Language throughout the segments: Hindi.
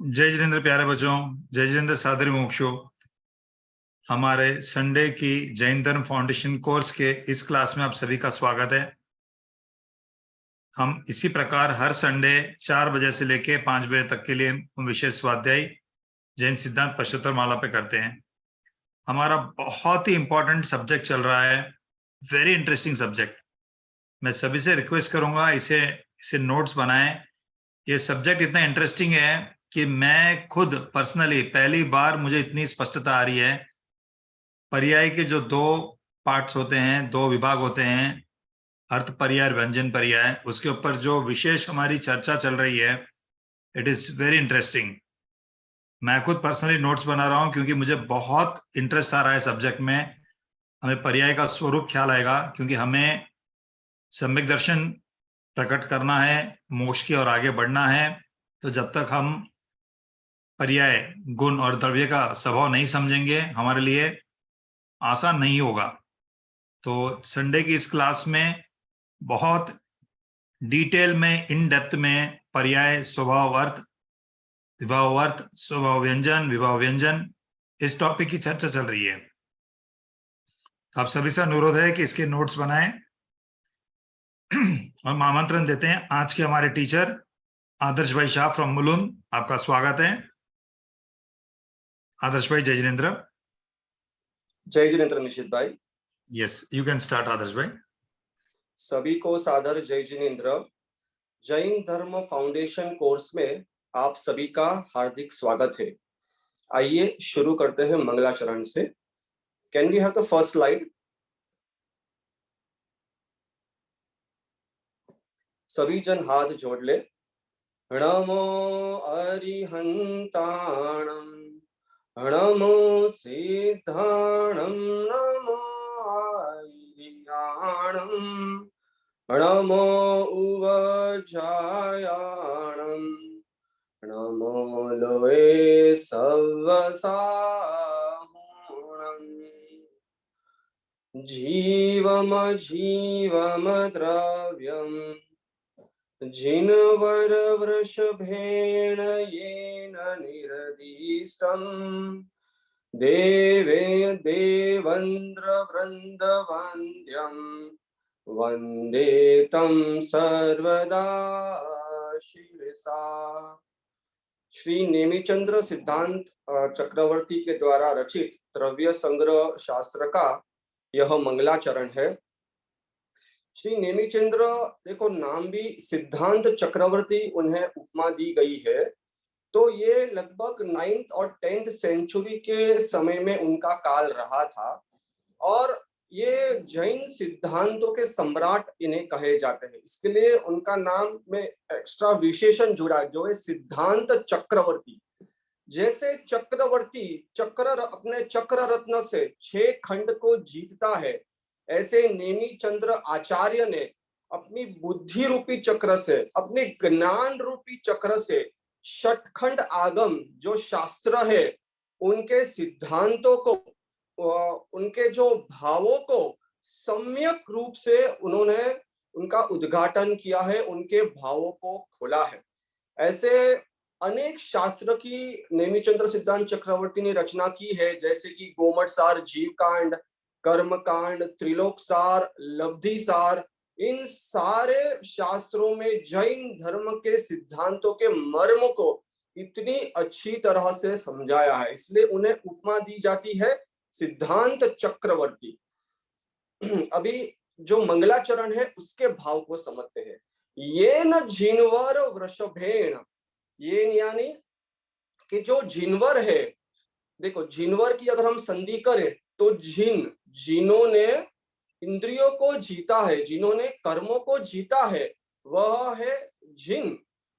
जय जिनेन्द्र प्यारे बच्चों, जय जिनेन्द्र सादरी मोक्षो। हमारे संडे की जैन धर्म फाउंडेशन कोर्स के इस क्लास में आप सभी का स्वागत है। हम इसी प्रकार हर संडे 4 बजे से लेके 5 बजे तक के लिए विशेष स्वाध्याय जैन सिद्धांत पश्चोत्तर माला पे करते हैं। हमारा बहुत ही इंपॉर्टेंट सब्जेक्ट चल रहा है, वेरी इंटरेस्टिंग सब्जेक्ट। मैं सभी से रिक्वेस्ट करूंगा इसे नोट्स बनाएं। ये सब्जेक्ट इतना इंटरेस्टिंग है कि मैं खुद पर्सनली पहली बार मुझे इतनी स्पष्टता आ रही है। पर्याय के जो 2 पार्ट्स होते हैं, 2 विभाग होते हैं, अर्थ पर्याय, व्यंजन पर्याय, उसके ऊपर जो विशेष हमारी चर्चा चल रही है, इट इज वेरी इंटरेस्टिंग। मैं खुद पर्सनली नोट्स बना रहा हूं क्योंकि मुझे बहुत इंटरेस्ट आ रहा है सब्जेक्ट में। हमें पर्याय का स्वरूप ख्याल आएगा क्योंकि हमें सम्यक दर्शन प्रकट करना है, मोक्ष की ओर आगे बढ़ना है। तो जब तक हम पर्याय, गुण और द्रव्य का स्वभाव नहीं समझेंगे, हमारे लिए आसान नहीं होगा। तो संडे की इस क्लास में बहुत डिटेल में, इन डेप्थ में पर्याय, स्वभाव अर्थ, विभाव अर्थ, स्वभाव व्यंजन, विभाव व्यंजन, इस टॉपिक की चर्चा चल रही है। आप सभी से अनुरोध है कि इसके नोट्स बनाएं। हम आमंत्रण देते हैं आज के हमारे टीचर आदर्श भाई शाह फ्रॉम मुलुंड। आपका स्वागत है आदर्श भाई। जय जिनेन्द्र। जय जिनेन्द्र निशित भाई। यस, यू कैन स्टार्ट आदर्श भाई। सभी को सादर जय जिनेन्द्र। जैन धर्म फाउंडेशन कोर्स में आप सभी का हार्दिक स्वागत है। आइए शुरू करते हैं मंगलाचरण से। Can we have the first slide? सभी जन हाथ जोड़ ले। नमो अरिहंताणं, नमो सिद्धाणं, नमो आर्याणं, नमो उवजायाणं, नमो लोये सवसाहुणं। जीवम जीवम द्रव्यम् जिनवर वृषभेण येन निरदिष्टम् देवे देवन्द्र वृन्दवन्द्यम् वन्दे तं सर्वदा शिरसा। श्री नेमिचंद्र सिद्धांत चक्रवर्ती के द्वारा रचित द्रव्य संग्रह शास्त्र का यह मंगलाचरण है। श्री नेमिचंद्र, देखो नाम भी सिद्धांत चक्रवर्ती उन्हें उपमा दी गई है। तो ये लगभग 9th और 10th सेंचुरी के समय में उनका काल रहा था और ये जैन सिद्धांतों के सम्राट इन्हें कहे जाते हैं। इसके लिए उनका नाम में एक्स्ट्रा विशेषण जुड़ा जो है सिद्धांत चक्रवर्ती। जैसे चक्रवर्ती अपने चक्र रत्न से 6 खंड को जीतता है, ऐसे नेमिचंद्र आचार्य ने अपनी बुद्धि रूपी चक्र से, अपने ज्ञान रूपी चक्र से षटखंड आगम जो शास्त्र है उनके सिद्धांतों को, उनके जो भावों को सम्यक रूप से उन्होंने उनका उद्घाटन किया है, उनके भावों को खोला है। ऐसे अनेक शास्त्र की नेमिचंद्र सिद्धांत चक्रवर्ती ने रचना की है, जैसे कि गोमटसार, जीवकांड, कर्मकांड, त्रिलोकसार, लब्धिसार। इन सारे शास्त्रों में जैन धर्म के सिद्धांतों के मर्म को इतनी अच्छी तरह से समझाया है, इसलिए उन्हें उपमा दी जाती है सिद्धांत चक्रवर्ती। अभी जो मंगलाचरण है उसके भाव को समझते हैं। ये न जिनवर वृषभेण, ये यानी कि जो जिनवर है, देखो जिनवर की अगर हम संधि करें तो जिन्होंने इंद्रियों को जीता है, जिन्होंने कर्मों को जीता है, वह है जिन।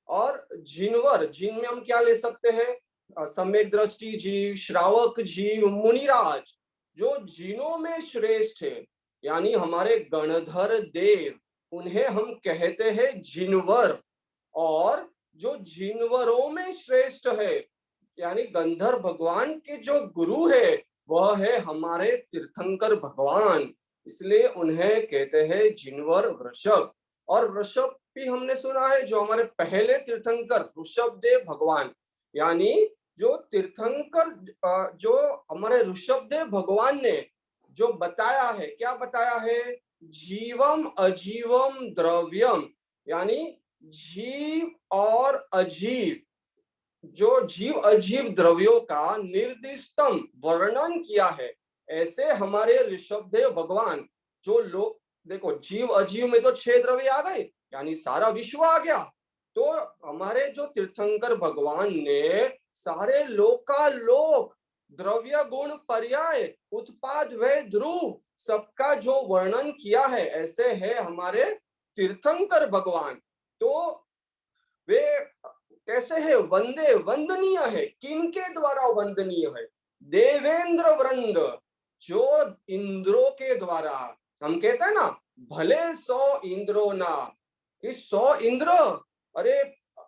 और जिनवर, जिन में हम क्या ले सकते हैं? सम्यक दृष्टि जीव, श्रावक जीव, मुनिराज। जो जिनों में श्रेष्ठ है यानी हमारे गणधर देव, उन्हें हम कहते हैं जिनवर। और जो जिनवरों में श्रेष्ठ है यानी गंधर्व भगवान के जो गुरु है वह है हमारे तीर्थंकर भगवान, इसलिए उन्हें कहते हैं जिनवर वृषभ। और वृषभ भी हमने सुना है जो हमारे पहले तीर्थंकर ऋषभ देव भगवान, यानी जो तीर्थंकर जो हमारे ऋषभदेव भगवान ने जो बताया है, क्या बताया है? जीवम अजीवम द्रव्यम, यानी जीव और अजीव, जो जीव अजीव द्रव्यों का निर्दिष्टम वर्णन किया है। ऐसे हमारे ऋषभदेव भगवान, जो लोग, देखो जीव अजीव में तो 6 द्रव्य आ गए, यानी सारा विश्व आ गया। तो हमारे जो तीर्थंकर भगवान ने सारे लोकालोक, द्रव्य गुण पर्याय, उत्पाद व ध्रुव, सबका जो वर्णन किया है, ऐसे है हमारे तीर्थंकर भगवान। तो वे कैसे है? वंदे, वंदनीय है। किनके द्वारा वंदनीय है? देवेंद्र वृंद, जो इंद्रों के द्वारा। हम कहते हैं ना, भले 100 इंद्रो ना, कि 100 इंद्र, अरे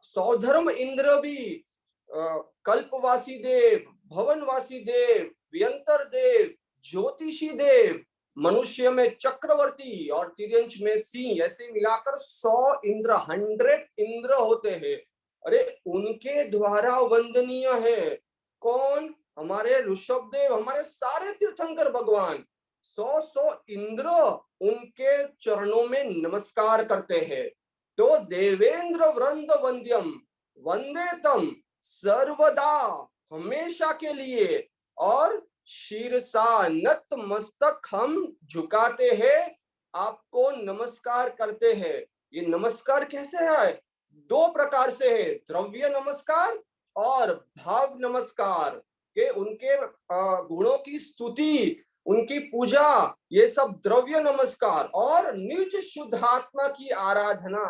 100 धर्म इंद्र भी, कल्पवासी देव, भवनवासी देव, व्यंतर देव, ज्योतिषी देव, मनुष्य में चक्रवर्ती और तिर्यंश में सिंह, ऐसे मिलाकर 100 इंद्र, 100 इंद्र होते हैं। अरे उनके द्वारा वंदनीय है कौन? हमारे ऋषभदेव, हमारे सारे तीर्थंकर भगवान। 100 इंद्र उनके चरणों में नमस्कार करते हैं। तो देवेंद्र वृंद वंद्यम, वंदे तम सर्वदा, हमेशा के लिए, और शीर्षा नत मस्तक, हम झुकाते हैं, आपको नमस्कार करते हैं। ये नमस्कार कैसे है? 2 प्रकार से है, द्रव्य नमस्कार और भाव नमस्कार, के उनके गुणों की स्तुति, उनकी पूजा, ये सब द्रव्य नमस्कार। और निज शुद्धात्मा की आराधना,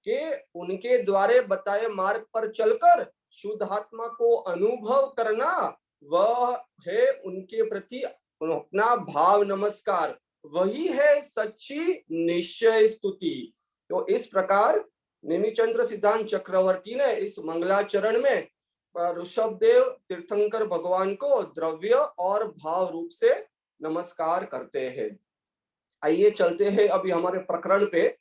के उनके द्वारे बताए मार्ग पर चलकर शुद्धात्मा को अनुभव करना, वह है उनके प्रति अपना भाव नमस्कार, वही है सच्ची निश्चय स्तुति। तो इस प्रकार नेमिचंद्र सिद्धांत चक्रवर्ती ने इस मंगलाचरण में ऋषभदेव तीर्थंकर भगवान को द्रव्य और भाव रूप से नमस्कार करते हैं। आइए चलते हैं अभी हमारे प्रकरण पे,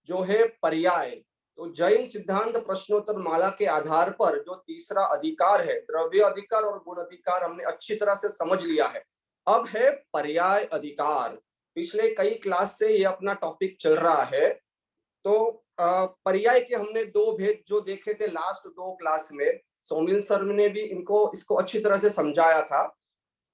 जो है पर्याय। तो जैन सिद्धांत प्रश्नोत्तर माला के आधार पर जो तीसरा अधिकार है, द्रव्य अधिकार और गुण अधिकार, हमने अच्छी तरह से समझ लिया है। अब है पर्याय अधिकार। पिछले कई क्लास से ये अपना टॉपिक चल रहा है। तो पर्याय के हमने 2 भेद जो देखे थे लास्ट 2 क्लास में, सौमिल सर ने भी इसको अच्छी तरह से समझाया था।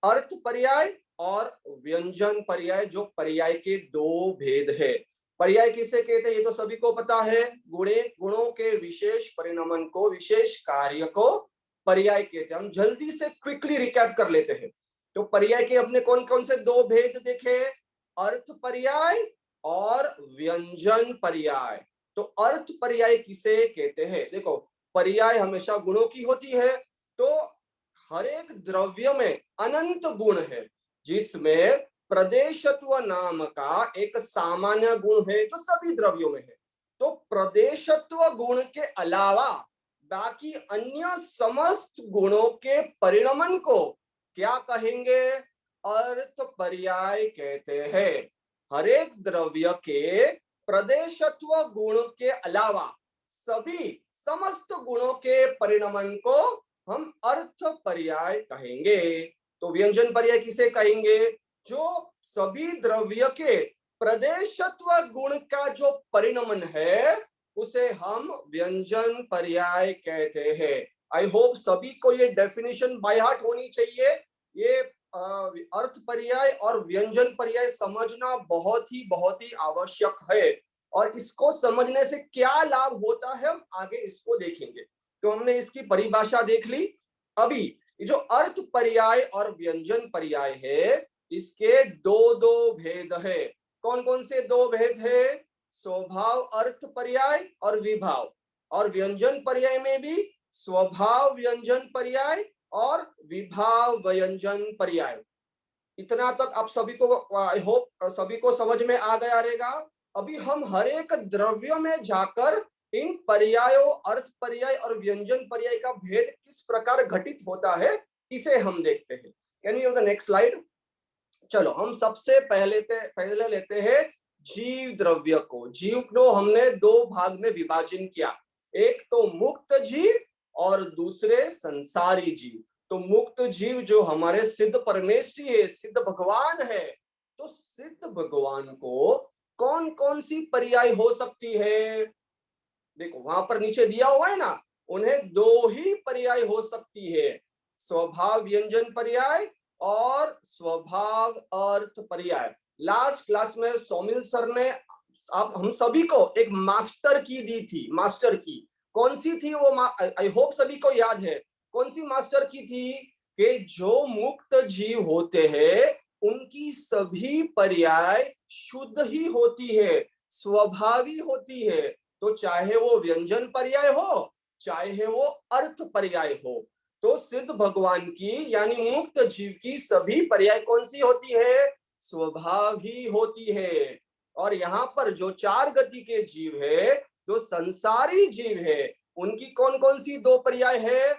अर्थ पर्याय और व्यंजन पर्याय, जो पर्याय के 2 भेद है। पर्याय किसे कहते हैं? ये तो सभी को पता है, गुणों के विशेष परिणमन को, विशेष कार्य को पर्याय कहते हैं। हम जल्दी से क्विकली रिकैप कर लेते हैं। तो पर्याय के अपने कौन कौन से 2 भेद देखे? अर्थ पर्याय और व्यंजन पर्याय। तो अर्थ पर्याय किसे कहते हैं? देखो, पर्याय हमेशा गुणों की होती है। तो हर एक द्रव्य में अनंत गुण है, जिसमें प्रदेशत्व नाम का एक सामान्य गुण है जो सभी द्रव्यों में है। तो प्रदेशत्व गुण के अलावा बाकी अन्य समस्त गुणों के परिणमन को क्या कहेंगे? अर्थ पर्याय कहते हैं। हर एक द्रव्य के प्रदेशत्व गुण के अलावा सभी समस्त गुणों के परिणमन को हम अर्थ पर्याय कहेंगे। तो व्यंजन पर्याय किसे कहेंगे? जो सभी द्रव्य के प्रदेशत्व गुण का जो परिणमन है, उसे हम व्यंजन पर्याय कहते हैं। आई होप सभी को ये डेफिनेशन बाय हार्ट होनी चाहिए। ये अर्थ पर्याय और व्यंजन पर्याय समझना बहुत ही आवश्यक है, और इसको समझने से क्या लाभ होता है हम आगे इसको देखेंगे। तो हमने इसकी परिभाषा देख ली। अभी जो अर्थ पर्याय और व्यंजन पर्याय है, इसके 2 भेद है। कौन कौन से 2 भेद है? स्वभाव अर्थ पर्याय और विभाव। और व्यंजन पर्याय में भी स्वभाव व्यंजन पर्याय और विभाव व्यंजन पर्याय। इतना तक आप सभी को, आई होप सभी को समझ में आ गया रहेगा। अभी हम हर एक द्रव्य में जाकर इन पर्यायों, अर्थ पर्याय और व्यंजन पर्याय का भेद किस प्रकार घटित होता है, इसे हम देखते हैं। Can you the next slide? चलो, हम सबसे पहले लेते हैं जीव द्रव्य को। जीव को हमने 2 भाग में विभाजन किया। एक तो मुक्त जीव और दूसरे संसारी जीव। तो मुक्त जीव जो हमारे सिद्ध परमेश्वरी है, सिद्ध भगवान है, तो सिद्ध भगवान को कौन कौन सी पर्याय हो सकती है? देखो वहां पर नीचे दिया हुआ है ना, उन्हें दो ही पर्याय हो सकती है, स्वभाव व्यंजन पर्याय और स्वभाव अर्थ पर्याय। लास्ट क्लास में सौमिल सर ने आप हम सभी को एक मास्टर की दी थी। मास्टर की कौन सी थी वो? आई होप सभी को याद है कौन सी मास्टर की थी? कि जो मुक्त जीव होते हैं उनकी सभी पर्याय शुद्ध ही होती है, स्वभावी होती है। तो चाहे वो व्यंजन पर्याय हो, चाहे वो अर्थ पर्याय हो, तो सिद्ध भगवान की यानी मुक्त जीव की सभी पर्याय कौन सी होती है? स्वभाव ही होती है। और यहाँ पर जो चार गति के जीव है, जो संसारी जीव है, उनकी कौन कौन सी दो पर्याय है?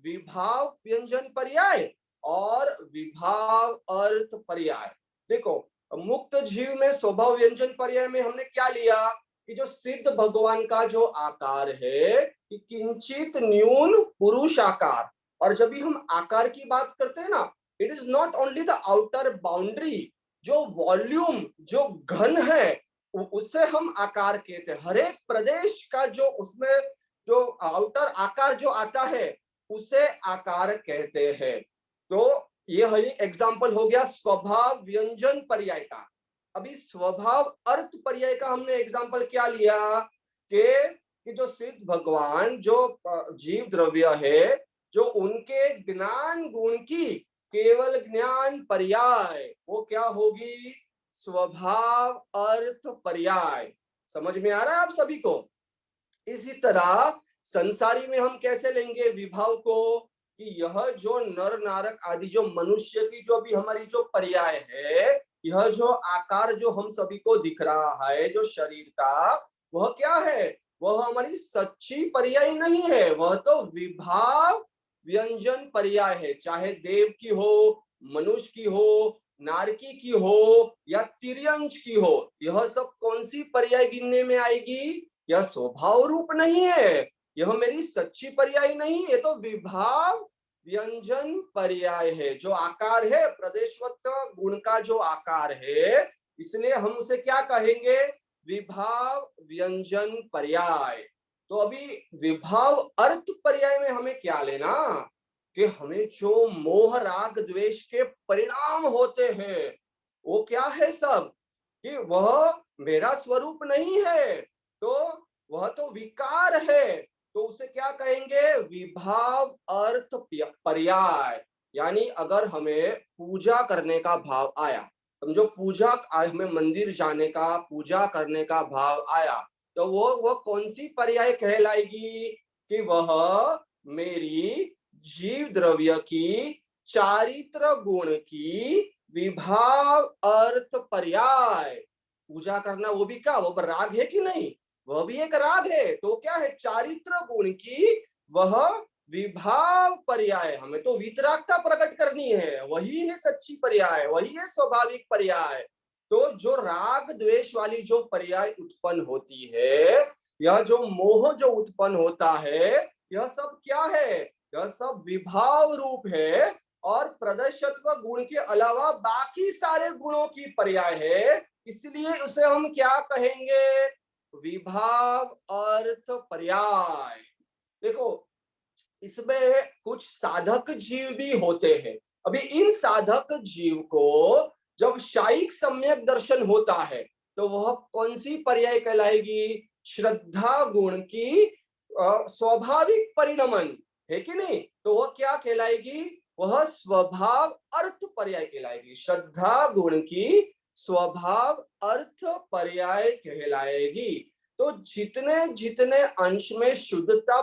विभाव व्यंजन पर्याय और विभाव अर्थ पर्याय। देखो मुक्त जीव में स्वभाव व्यंजन पर्याय में हमने क्या लिया कि जो सिद्ध भगवान का जो आकार है कि किंचित न्यून पुरुष आकार। और जब भी हम आकार की बात करते हैं ना, it is not only the outer boundary, जो वॉल्यूम जो घन है उससे हम आकार कहते हैं। हर एक प्रदेश का जो उसमें जो आउटर आकार जो आता है उसे आकार कहते हैं। तो ये एग्जाम्पल हो गया स्वभाव व्यंजन पर्याय का। अभी स्वभाव अर्थ पर्याय का हमने एग्जाम्पल क्या लिया कि जो सिद्ध भगवान जो जीव द्रव्य है, जो उनके ज्ञान गुण की केवल ज्ञान पर्याय वो क्या होगी? स्वभाव अर्थ पर्याय। समझ में आ रहा है आप सभी को? इसी तरह संसारी में हम कैसे लेंगे विभाव को कि यह जो नर नारक आदि जो मनुष्य की जो भी हमारी जो पर्याय है, यह जो आकार जो हम सभी को दिख रहा है जो शरीर का, वह क्या है? वह हमारी सच्ची पर्याय नहीं है, वह तो विभाव व्यंजन पर्याय है। चाहे देव की हो, मनुष्य की हो, नारकी की हो या तिर्यंश की हो, यह सब कौन सी पर्याय गिनने में आएगी? यह स्वभाव रूप नहीं है, यह मेरी सच्ची पर्याय नहीं, ये तो विभाव व्यंजन पर्याय है। जो आकार है प्रदेशवत्व गुण का जो आकार है, इसलिए हम उसे क्या कहेंगे? विभाव व्यंजन पर्याय। तो अभी विभाव अर्थ पर्याय में हमें क्या लेना कि हमें जो मोह राग द्वेष के परिणाम होते हैं वो क्या है सब? कि वह मेरा स्वरूप नहीं है, तो वह तो विकार है। तो उसे क्या कहेंगे? विभाव अर्थ पर्याय। यानी अगर हमें पूजा करने का भाव आया, समझो पूजा, हमें मंदिर जाने का पूजा करने का भाव आया, तो वो कौन सी पर्याय कहलाएगी? कि वह मेरी जीव द्रव्य की चारित्र गुण की विभाव अर्थ पर्याय। पूजा करना वो भी क्या, वो राग है कि नहीं? वह भी एक राग है। तो क्या है? चारित्र गुण की वह विभाव पर्याय। हमें तो वितरागता प्रकट करनी है, वही है सच्ची पर्याय, वही है स्वाभाविक पर्याय। तो जो राग द्वेष वाली जो पर्याय उत्पन्न होती है, यह जो मोह जो उत्पन्न होता है, यह सब क्या है? यह सब विभाव रूप है और प्रदर्शत्व गुण के अलावा बाकी सारे गुणों की पर्याय है। इसलिए उसे हम क्या कहेंगे? विभाव अर्थ पर्याय। देखो इसमें कुछ साधक जीव भी होते हैं। अभी इन साधक जीव को जब शायिक सम्यक दर्शन होता है तो वह कौन सी पर्याय कहलाएगी? श्रद्धा गुण की स्वाभाविक परिणमन है कि नहीं? तो वह क्या कहलाएगी? वह स्वभाव अर्थ पर्याय कहलाएगी। श्रद्धा गुण की स्वभाव अर्थ पर्याय कहलाएगी। तो जितने जितने अंश में शुद्धता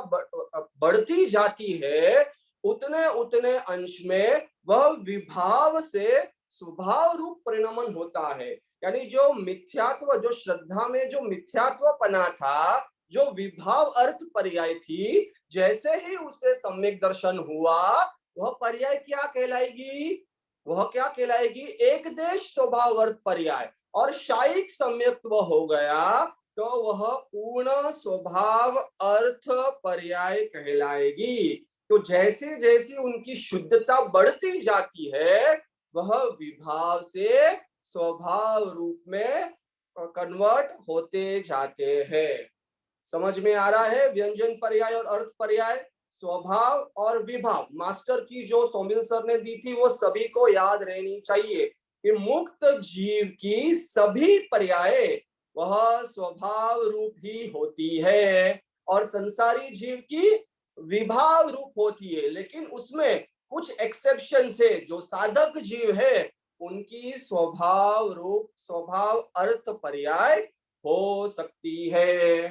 बढ़ती जाती है, उतने उतने अंश में वह विभाव से स्वभाव रूप परिणमन होता है। यानी जो मिथ्यात्व, जो श्रद्धा में जो मिथ्यात्व पना था, जो विभाव अर्थ पर्याय थी, जैसे ही उसे सम्यक दर्शन हुआ, वह पर्याय क्या कहलाएगी? वह क्या कहलाएगी? एक देश स्वभाव अर्थ पर्याय। और शायिक सम्यक्त्व हो गया तो वह पूर्ण स्वभाव अर्थ पर्याय कहलाएगी। तो जैसे जैसे उनकी शुद्धता बढ़ती जाती है, वह विभाव से स्वभाव रूप में कन्वर्ट होते जाते हैं। समझ में आ रहा है? व्यंजन पर्याय और अर्थ पर्याय, स्वभाव और विभाव। मास्टर की जो सौमिल सर ने दी थी वो सभी को याद रहनी चाहिए कि मुक्त जीव की सभी पर्याय वह स्वभाव रूप ही होती है और संसारी जीव की विभाव रूप होती है। लेकिन उसमें कुछ एक्सेप्शन है, जो साधक जीव है उनकी स्वभाव रूप स्वभाव अर्थ पर्याय हो सकती है।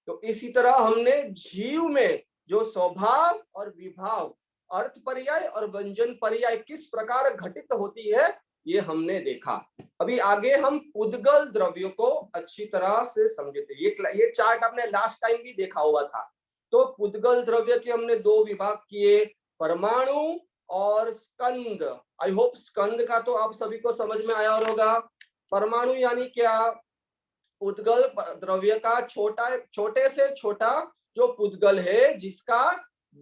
तो इसी तरह हमने जीव में जो स्वभाव और विभाव, अर्थ पर्याय और व्यंजन पर्याय किस प्रकार घटित होती है ये हमने देखा। अभी आगे हम पुद्गल द्रव्य को अच्छी तरह से समझते। ये चार्ट आपने लास्ट टाइम भी देखा हुआ था। तो पुद्गल द्रव्य के हमने दो विभाग किए, परमाणु और स्कंद। आई होप स्कंद का तो आप सभी को समझ में आया होगा। परमाणु यानी क्या? पुद्गल द्रव्य का छोटे से छोटा जो पुद्गल है जिसका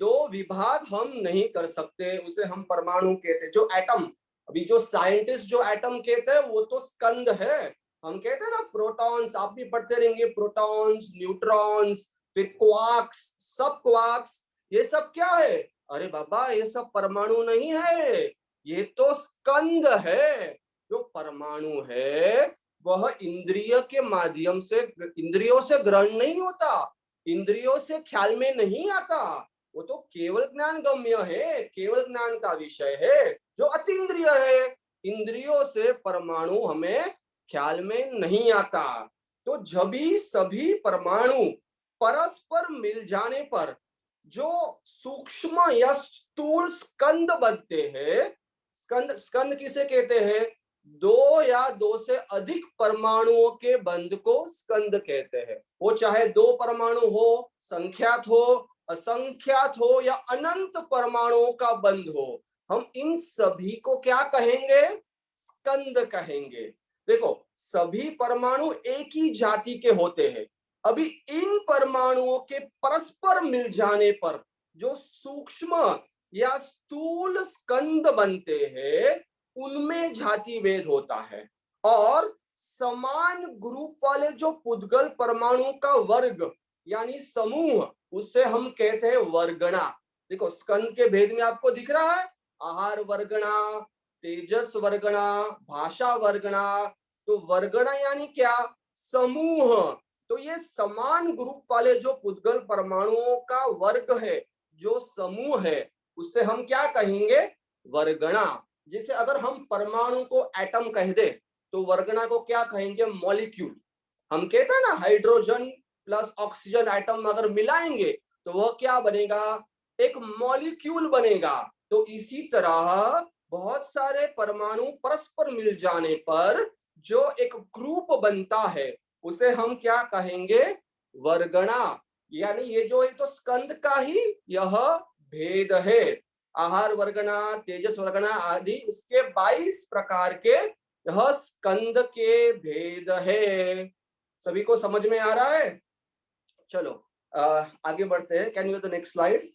दो विभाग हम नहीं कर सकते, उसे हम परमाणु कहते हैं। जो एटम, अभी जो साइंटिस्ट जो एटम कहते हैं वो तो स्कंद है। हम कहते हैं ना प्रोटॉन्स, आप भी पढ़ते रहेंगे, प्रोटॉन्स, न्यूट्रॉन्स, फिर क्वार्क्स, सब क्वार्क्स, ये सब क्या है? अरे बाबा ये सब परमाणु नहीं है, ये तो स्कंद है। जो परमाणु है वह इंद्रिय के माध्यम से, इंद्रियों से ग्रहण नहीं होता, इंद्रियों से ख्याल में नहीं आता, वो तो केवल ज्ञान गम्य है, केवल ज्ञान का विषय है जो अतीन्द्रिय है। इंद्रियों से परमाणु हमें ख्याल में नहीं आता। तो जब भी सभी परमाणु परस्पर मिल जाने पर जो सूक्ष्म या स्थूल स्कंद बनते हैं, स्कंद किसे कहते हैं? दो या दो से अधिक परमाणुओं के बंध को स्कंद कहते हैं। वो चाहे दो परमाणु हो, संख्यात हो, असंख्यात हो या अनंत परमाणुओं का बंध हो, हम इन सभी को क्या कहेंगे? स्कंद कहेंगे। देखो सभी परमाणु एक ही जाति के होते हैं। अभी इन परमाणुओं के परस्पर मिल जाने पर जो सूक्ष्म या स्थूल स्कंद बनते हैं उनमें जाति भेद होता है। और समान ग्रुप वाले जो पुद्गल परमाणु का वर्ग यानी समूह, उससे हम कहते हैं वर्गणा। देखो स्कंद के भेद में आपको दिख रहा है आहार वर्गणा, तेजस वर्गणा, भाषा वर्गणा। तो वर्गणा यानी क्या? समूह। तो ये समान ग्रुप वाले जो पुद्गल परमाणुओं का वर्ग है, जो समूह है, उससे हम क्या कहेंगे? वर्गणा। जिसे अगर हम परमाणु को एटम कह दे तो वर्गणा को क्या कहेंगे? मॉलिक्यूल। हम कहते हैं ना हाइड्रोजन प्लस ऑक्सीजन एटम अगर मिलाएंगे तो वह क्या बनेगा? एक मॉलिक्यूल बनेगा। तो इसी तरह बहुत सारे परमाणु परस्पर मिल जाने पर जो एक ग्रुप बनता है उसे हम क्या कहेंगे? वर्गणा। यानी ये जो है तो स्कंद का ही यह भेद है। आहार वर्गणा, तेजस वर्गणा आदि इसके 22 प्रकार के यह स्कंद के भेद है। सभी को समझ में आ रहा है? चलो आगे बढ़ते हैं। Can you the next slide?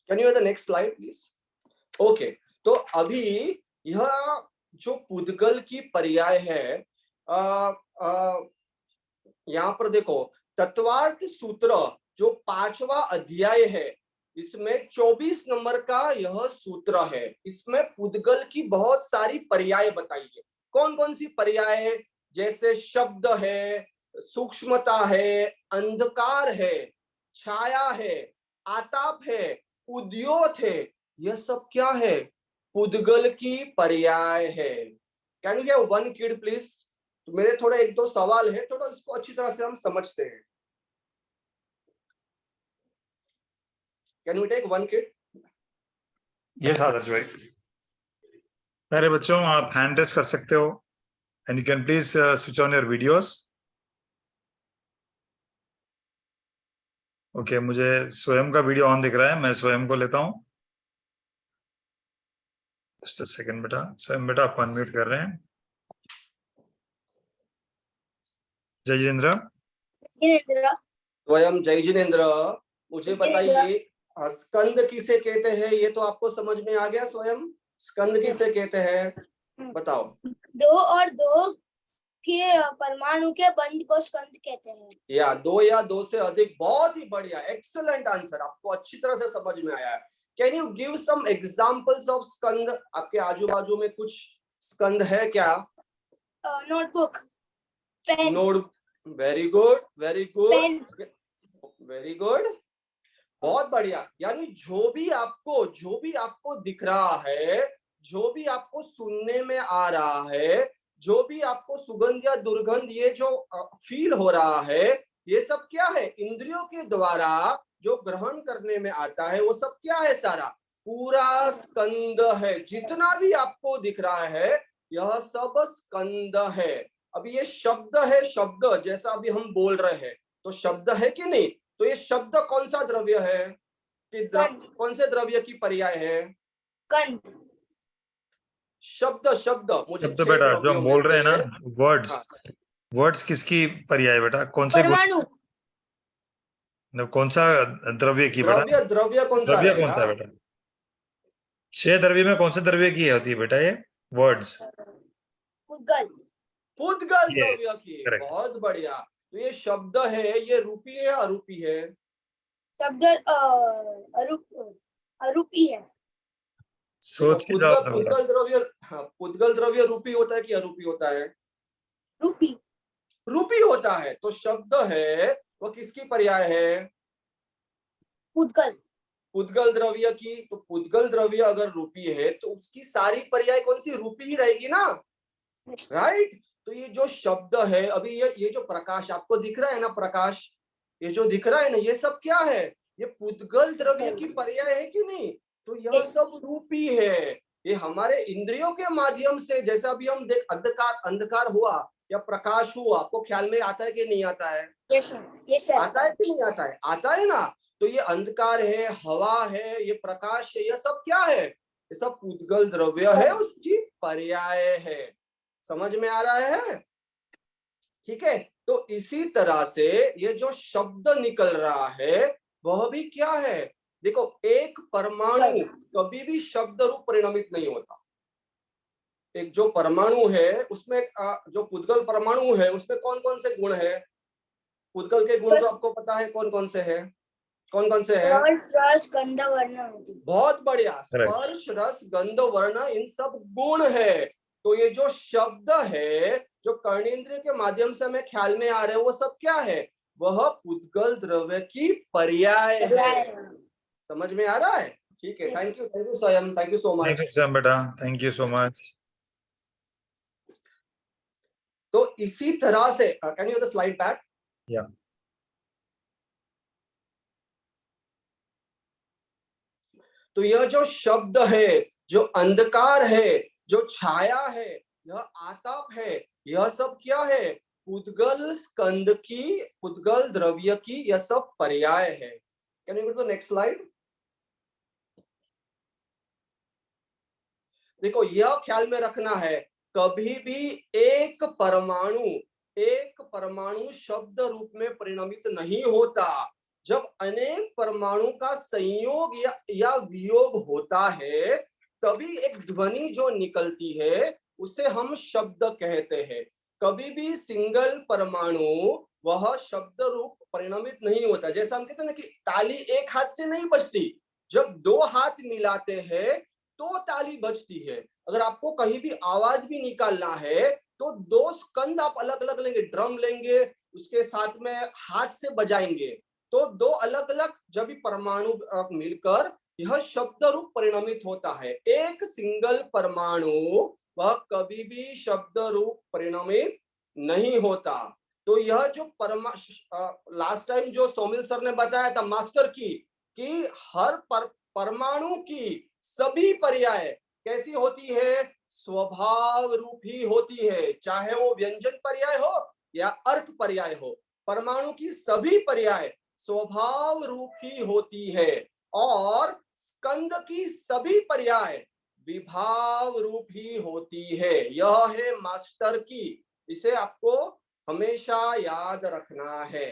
Can you the next slide please? Okay, तो अभी यह जो पुद्गल की पर्याय है, यहाँ पर देखो तत्वार्थ सूत्र जो 5वां अध्याय है इसमें 24 नंबर का यह सूत्र है। इसमें पुद्गल की बहुत सारी पर्याय बताई है। कौन कौन सी पर्याय है? जैसे शब्द है, सूक्ष्मता है, अंधकार है, छाया है, आताप है, उद्योत है, यह सब क्या है? पुद्गल की पर्याय है। Can you gave one kid please? तो मेरे थोड़े एक दो सवाल है, थोड़ा इसको अच्छी तरह से हम समझते हैं। Can you take one kid? Yes Adarsh भाई। प्यारे बच्चों आप हैंड रेस कर सकते हो and you can please switch on your videos. Okay, मुझे स्वयं का वीडियो ऑन दिख रहा है, मैं स्वयं को लेता हूं। जस्ट अ सेकंड बेटा, स्वयं बेटा आप अनम्यूट कर रहे हैं। जय जिनेन्द्र। जिनेन्द्र। स्वयं जय जिनेन्द्र। मुझे बताइए स्कंद किसे कहते हैं? ये तो आपको समझ में आ गया। स्वयं स्कंद किसे कहते हैं बताओ। दो और दो के परमाणु के बंध को स्कंद कहते हैं। या दो या दो से अधिक। बहुत ही बढ़िया, एक्सलेंट आंसर, आपको अच्छी तरह से समझ में आया है। Can you give some examples of स्कंद? आपके आजू बाजू में कुछ स्कंद है क्या? Notebook, pen. Note, very good, very good, very good, बहुत बढ़िया। यानी जो भी आपको दिख रहा है, जो भी आपको सुनने में आ रहा है, जो भी आपको सुगंध या दुर्गंध ये जो फील हो रहा है, ये सब क्या है? इंद्रियों के द्वारा जो ग्रहण करने में आता है वो सब क्या है? सारा पूरा स्कंद है। जितना भी आपको दिख रहा है यह सब स्कंद है। अभी ये शब्द है, शब्द जैसा अभी हम बोल रहे हैं तो शब्द है कि नहीं? तो ये शब्द कौन सा द्रव्य है कि कौन से द्रव्य की पर्याय है? कंद। शब्द, शब्द मुझे शब्द बेटा जो हम बोल रहे हैं ना, वर्ड्स, हाँ। वर्ड्स किसकी पर्याय बेटा? कौन से परमाणु। कौन सा द्रव्य की बेटा? द्रव्य, द्रव्य कौन सा द्रव्य कौन रहेगा? सा बेटा? 6 द्रव्य में कौन से द्रव्य की होती है बेटा ये वर्ड्स? पुद्गल। पुद्गल द्रव्य Yes, की। correct. बहुत बढ़िया। तो ये शब्द है, ये रूपी है अरूपी है? शब्द अरूपी है। सोच के पुद्गल, जवाब दो बेटा। पुद्गल द्रव्य, हाँ, पुद्गल द्रव्य रूपी होता है कि अरूपी होता है? रूपी। रूपी होता है। तो शब्द है वो किसकी पर्याय है? पुद्गल। पुद्गल द्रव्य की। तो पुद्गल द्रव्य अगर रूपी है तो उसकी सारी पर्याय कौन सी? रूपी ही रहेगी ना, राइट? तो ये जो शब्द है, अभी ये जो प्रकाश आपको दिख रहा है ना, प्रकाश ये जो दिख रहा है ना, ये सब क्या है? ये पुद्गल द्रव्य की पर्याय है कि नहीं? तो यह सब रूपी है। ये हमारे इंद्रियों के माध्यम से, जैसा अभी हम देख, अंधकार, अंधकार हुआ या प्रकाश हुआ, आपको ख्याल में आता है कि नहीं आता है? आता है कि नहीं आता है? आता है ना। तो ये अंधकार है, हवा है, ये प्रकाश है, यह सब क्या है? ये सब पुद्गल द्रव्य है, उसकी पर्याय है। समझ में आ रहा है? ठीक है। तो इसी तरह से ये जो शब्द निकल रहा है वह भी क्या है? देखो, एक परमाणु कभी भी शब्द रूप परिणमित नहीं होता। एक जो परमाणु है उसमें जो पुद्गल परमाणु है उसमें कौन कौन से गुण है? पुद्गल के गुण तो आपको पता है कौन कौन से है? कौन कौन से है? स्पर्श, रस, गंध, वर्ण। बहुत बढ़िया। स्पर्श, रस, गंध, वर्ण, इन सब गुण है। तो ये जो शब्द है जो कर्णेंद्रिय के माध्यम से हमें ख्याल में आ रहे हैं वो सब क्या है? वह पुद्गल द्रव्य की पर्याय है। समझ में आ रहा है? ठीक है। थैंक यू स्वयं, thank you so much. Thank you स्वयं बेटा, थैंक यू सो मच। तो इसी तरह से can you the slide back? या तो यह जो शब्द है, जो अंधकार है, जो छाया है, यह आताप है, यह सब क्या है? पुद्गल स्कंद की, पुद्गल द्रव्य की यह सब पर्याय है। Can you go to the next slide? देखो, यह ख्याल में रखना है, कभी भी एक परमाणु शब्द रूप में परिणमित नहीं होता। जब अनेक परमाणु का संयोग या वियोग होता है तभी एक ध्वनि जो निकलती है उसे हम शब्द कहते हैं। कभी भी सिंगल परमाणु वह शब्द रूप परिणमित नहीं होता। जैसा हम कहते हैं ना कि ताली एक हाथ से नहीं बजती, जब दो हाथ मिलाते हैं तो ताली बजती है। अगर आपको कहीं भी आवाज भी निकालना है तो दो स्कंद आप अलग अलग लेंगे, ड्रम लेंगे, उसके साथ में हाथ से बजाएंगे, तो दो अलग अलग जब भी परमाणु मिलकर यह शब्द रूप परिणमित होता है। एक सिंगल परमाणु वह कभी भी शब्द रूप परिणमित नहीं होता। तो यह जो लास्ट टाइम जो सोमिल सर ने बताया था मास्टर की, कि हर परमाणु की सभी पर्याय कैसी होती है? स्वभाव रूप ही होती है, चाहे वो व्यंजन पर्याय हो या अर्थ पर्याय हो। परमाणु की सभी पर्याय स्वभाव रूप ही होती है और स्कंद की सभी पर्याय विभाव रूप ही होती है। यह है मास्टर की। इसे आपको हमेशा याद रखना है।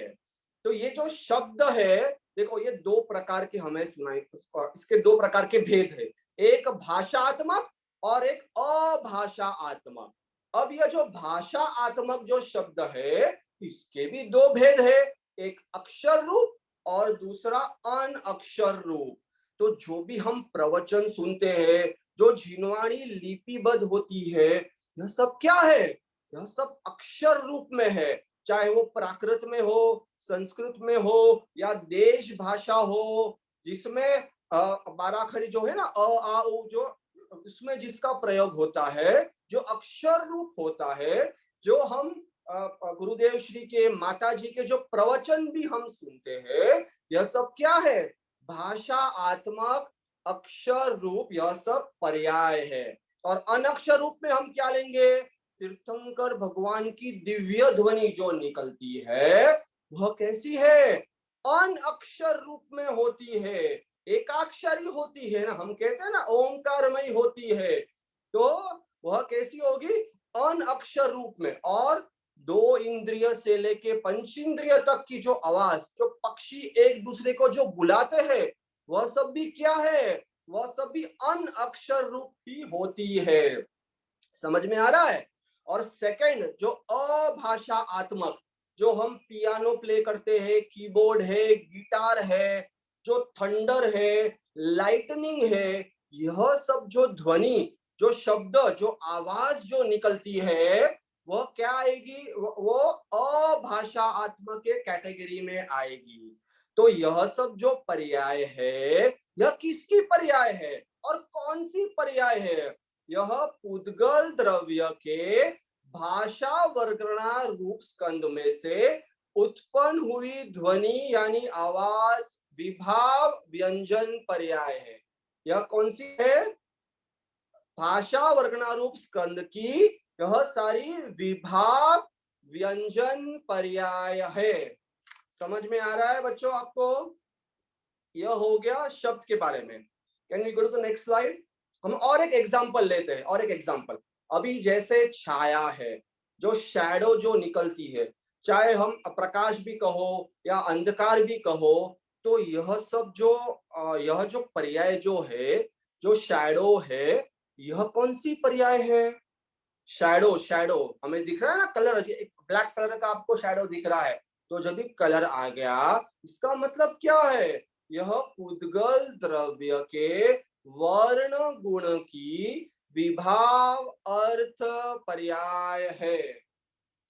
तो ये जो शब्द है, देखो ये दो प्रकार के हमें सुनाई, इसके दो प्रकार के भेद है, एक भाषात्मक और एक अभाषात्मक। अब ये जो भाषात्मक जो शब्द है, इसके भी दो भेद है, एक अक्षर रूप और दूसरा अनअक्षर रूप। तो जो भी हम प्रवचन सुनते हैं, जो जिनवाणी लिपिबद्ध होती है, यह सब क्या है? यह सब अक्षर रूप में है, चाहे वो प्राकृत में हो, संस्कृत में हो या देश भाषा हो, जिसमें बाराखड़ी जो है ना, अ आ उ, जो उसमें जिसका प्रयोग होता है, जो अक्षर रूप होता है, जो हम गुरुदेव श्री के, माता जी के जो प्रवचन भी हम सुनते हैं, यह सब क्या है? भाषा आत्मक अक्षर रूप, यह सब पर्याय है। और अनक्षर रूप में हम क्या लेंगे? तीर्थंकर भगवान की दिव्य ध्वनि जो निकलती है, वह कैसी है? अनअक्षर रूप में होती है, एकाक्षरी होती है ना, हम कहते हैं ना ओंकारमयी होती है, तो वह कैसी होगी? अनअक्षर रूप में। और दो इंद्रिय से लेके पंचेंद्रिय तक की जो आवाज, जो पक्षी एक दूसरे को जो बुलाते हैं, वह सब भी क्या है? वह सब भी अनअक्षर रूप ही होती है। समझ में आ रहा है? और सेकंड, जो अभाषात्मक, जो हम पियानो प्ले करते हैं, कीबोर्ड है, गिटार है, जो थंडर है, लाइटनिंग है, यह सब जो ध्वनि, जो शब्द, जो आवाज जो निकलती है, वह क्या आएगी? वो अभाषात्मक के कैटेगरी में आएगी। तो यह सब जो पर्याय है, यह किसकी पर्याय है और कौन सी पर्याय है? यह पुद्गल द्रव्य के भाषा वर्गणा रूप स्कंद में से उत्पन्न हुई ध्वनि यानी आवाज, विभाव, व्यंजन पर्याय है। यह कौन सी है? भाषा वर्गणा रूप स्कंद की यह सारी विभाव, व्यंजन पर्याय है। समझ में आ रहा है बच्चों आपको? यह हो गया शब्द के बारे में। Can we go to the next slide? हम और एक एग्जांपल लेते हैं, और एक एग्जांपल। अभी जैसे छाया है, जो शैडो जो निकलती है, चाहे हम प्रकाश भी कहो या अंधकार भी कहो, तो यह सब जो यह जो पर्याय जो है, जो शैडो है, यह कौन सी पर्याय है? शैडो, शैडो हमें दिख रहा है ना, कलर, एक ब्लैक कलर का आपको शैडो दिख रहा है, तो जब भी कलर आ गया, इसका मतलब क्या है? यह पुद्गल द्रव्य के वर्ण गुण की विभाव अर्थ पर्याय है।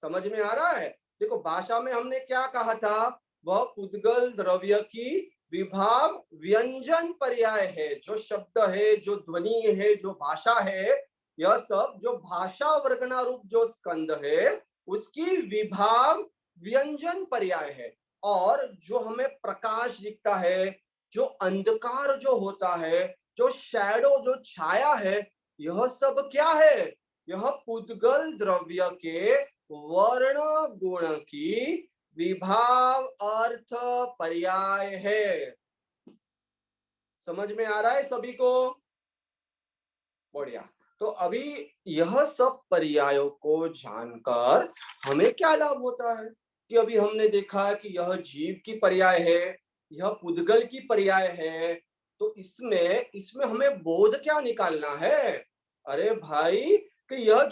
समझ में आ रहा है? देखो भाषा में हमने क्या कहा था? वह पुद्गल द्रव्य की विभाव व्यंजन पर्याय है। जो शब्द है, जो ध्वनि है, जो भाषा है, यह सब जो भाषा वर्गना रूप जो स्कंद है, उसकी विभाव व्यंजन पर्याय है। और जो हमें प्रकाश दिखता है, जो अंधकार जो होता है, जो शैडो, जो छाया है, यह सब क्या है? यह पुद्गल द्रव्य के वर्ण गुण की विभाव अर्थ पर्याय है। समझ में आ रहा है सभी को? बढ़िया। तो अभी यह सब पर्यायों को जानकर हमें क्या लाभ होता है? कि अभी हमने देखा कि यह जीव की पर्याय है, यह पुद्गल की पर्याय है, तो इसमें इसमें हमें बोध क्या निकालना है? अरे भाई, कि यह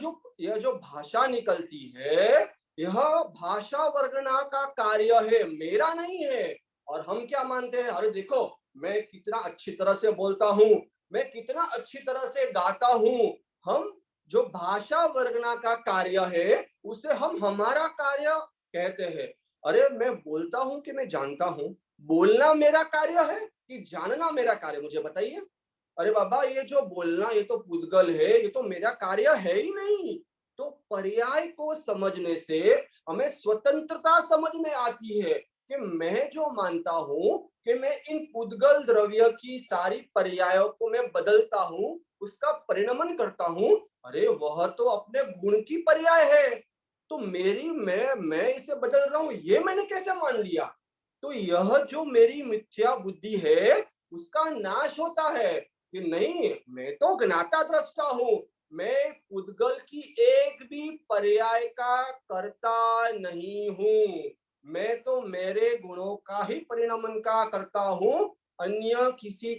जो भाषा निकलती है, यह भाषा वर्गना का कार्य है, मेरा नहीं है। और हम क्या मानते हैं? अरे देखो, मैं कितना अच्छी तरह से बोलता हूँ, मैं कितना अच्छी तरह से गाता हूँ। हम जो भाषा वर्गना का कार्य है, उसे हम हमारा कार्य कहते हैं। अरे मैं बोलता हूँ कि मैं जानता हूँ, बोलना मेरा कार्य है कि जानना मेरा कार्य? मुझे बताइए। अरे बाबा, ये जो बोलना, ये तो पुद्गल है, ये तो मेरा कार्य है ही नहीं। तो पर्याय को समझने से हमें स्वतंत्रता समझ में आती है कि मैं जो मानता हूं कि मैं इन पुद्गल द्रव्य की सारी पर्यायों को मैं बदलता हूं, उसका परिणमन करता हूं, अरे वह तो अपने गुण की पर्याय है। तो मेरी मैं इसे बदल रहा हूं, ये मैंने कैसे मान लिया? तो यह जो मेरी मिथ्या बुद्धि है, उसका नाश होता है कि नहीं, मैं तो ज्ञाता दृष्टा हूं, मैं पुद्गल की एक भी पर्याय का कर्ता नहीं हूँ। मैं तो मेरे गुणों का ही परिणमन का करता हूँ, अन्य किसी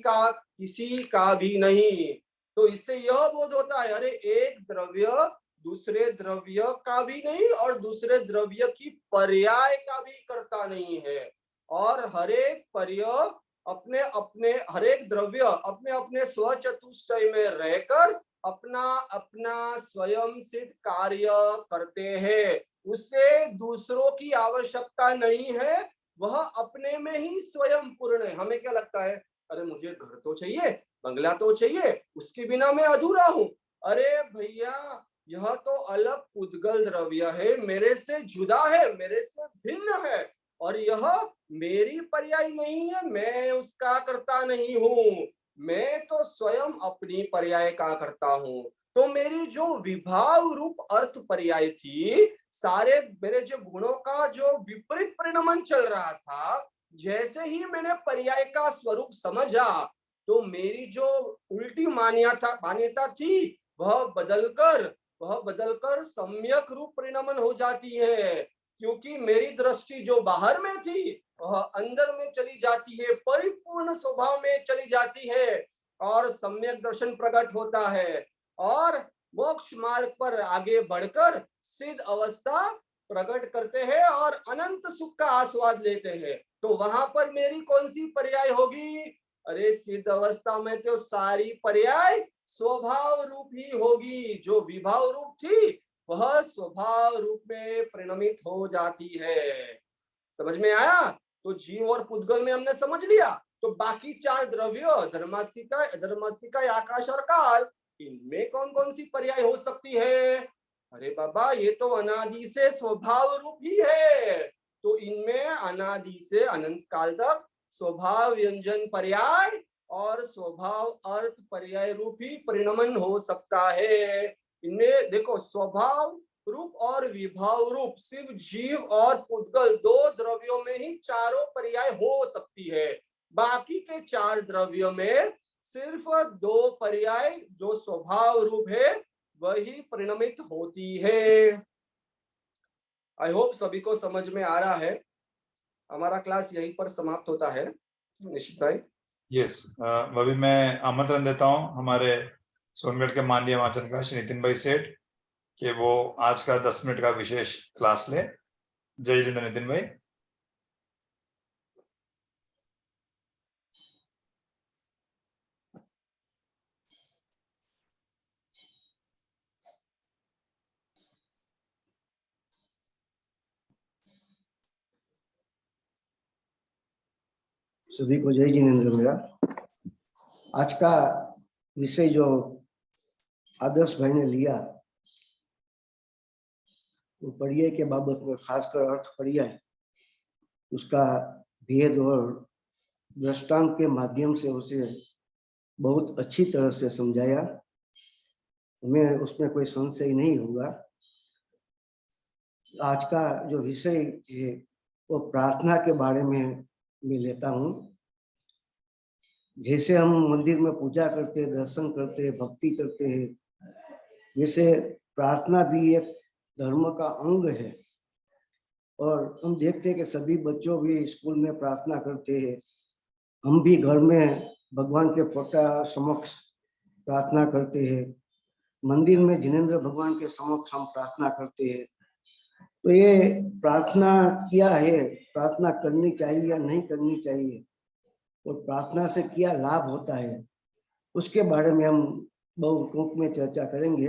का भी नहीं। तो इससे यह बोध होता है, अरे एक द्रव्य दूसरे द्रव्य का भी नहीं और दूसरे द्रव्य की पर्याय का भी करता नहीं है। और हरेक पर्याय अपने अपने हरेक द्रव्य अपने अपने स्वचतुष्टय में रहकर अपना अपना स्वयं सिद्ध कार्य करते हैं। उससे दूसरों की आवश्यकता नहीं है, वह अपने में ही स्वयं पूर्ण है। हमें क्या लगता है, अरे मुझे घर तो चाहिए, बंगला तो चाहिए, उसके बिना मैं अधूरा हूँ। अरे भैया, यह तो अलग पुद्गल द्रव्य है, मेरे से जुदा है, मेरे से भिन्न है, और यह मेरी पर्याय नहीं है, मैं उसका करता नहीं हूँ। मैं तो स्वयं अपनी पर्याय का करता हूँ। तो मेरी जो विभाव रूप अर्थ पर्याय थी, सारे मेरे जो गुणों का जो विपरीत परिणमन चल रहा था, जैसे ही मैंने पर्याय का स्वरूप समझा, तो मेरी जो उल्टी मान्यता थी वह बदलकर सम्यक रूप परिणमन हो जाती है। क्योंकि मेरी दृष्टि जो बाहर में थी वह अंदर में चली जाती है, परिपूर्ण स्वभाव में चली जाती है, और सम्यक दर्शन प्रकट होता है, और मोक्ष मार्ग पर आगे बढ़कर सिद्ध अवस्था प्रकट करते हैं और अनंत सुख का आस्वाद लेते हैं। तो वहां पर मेरी कौन सी पर्याय होगी? अरे सिद्ध अवस्था में तो सारी पर्याय स्वभाव रूप ही होगी। जो विभाव रूप थी वह स्वभाव रूप में परिणमित हो जाती है। समझ में आया? तो जीव और पुद्गल में हमने समझ लिया। तो बाकी चार द्रव्य धर्मास्तिका, आकाश और काल, इनमें कौन कौन सी पर्याय हो सकती है? अरे बाबा, ये तो अनादि से स्वभाव रूप ही है। तो इनमें अनादि से अनंत काल तक स्वभाव व्यंजन पर्याय और स्वभाव अर्थ पर्याय रूप ही परिणमन हो सकता है। इनमें देखो, स्वभाव रूप और विभाव रूप सिर्फ जीव और पुद्गल दो द्रव्यों में ही चारों पर्याय हो सकती है। बाकी के चार द्रव्यों में सिर्फ दो पर्याय जो स्वभाव रूप है वही परिणमित होती है। आई होप सभी को समझ में आ रहा है। हमारा क्लास यहीं पर समाप्त होता है। निश्चित भाई। यस, अभी मैं आमंत्रण देता हूं हमारे सोनगढ़ के माननीय वाचन का श्री नितिन भाई सेठ कि वो आज का 10 मिनट का विशेष क्लास ले। जय जिनेंद्र नितिन भाई। सभी को जय जिनेंद्र। मेरा आज का विषय जो आदर्श भाई ने लिया, वो पर्याय के बाबत में, खासकर अर्थ पर्याय, उसका भेद और दृष्टांत के माध्यम से उसे बहुत अच्छी तरह से समझाया। हमें उसमें कोई संशय नहीं होगा। आज का जो विषय है वो प्रार्थना के बारे में मैं लेता हूँ। जैसे हम मंदिर में पूजा करते हैं, दर्शन करते हैं, भक्ति करते हैं, वैसे प्रार्थना भी एक धर्म का अंग है। और हम देखते हैं कि सभी बच्चों भी स्कूल में प्रार्थना करते हैं। हम भी घर में भगवान के फोटा समक्ष प्रार्थना करते हैं। मंदिर में जिनेंद्र भगवान के समक्ष हम प्रार्थना करते हैं। तो ये प्रार्थना क्या है, प्रार्थना करनी चाहिए या नहीं करनी चाहिए, और प्रार्थना से क्या लाभ होता है, उसके बारे में हम बहुत में चर्चा करेंगे।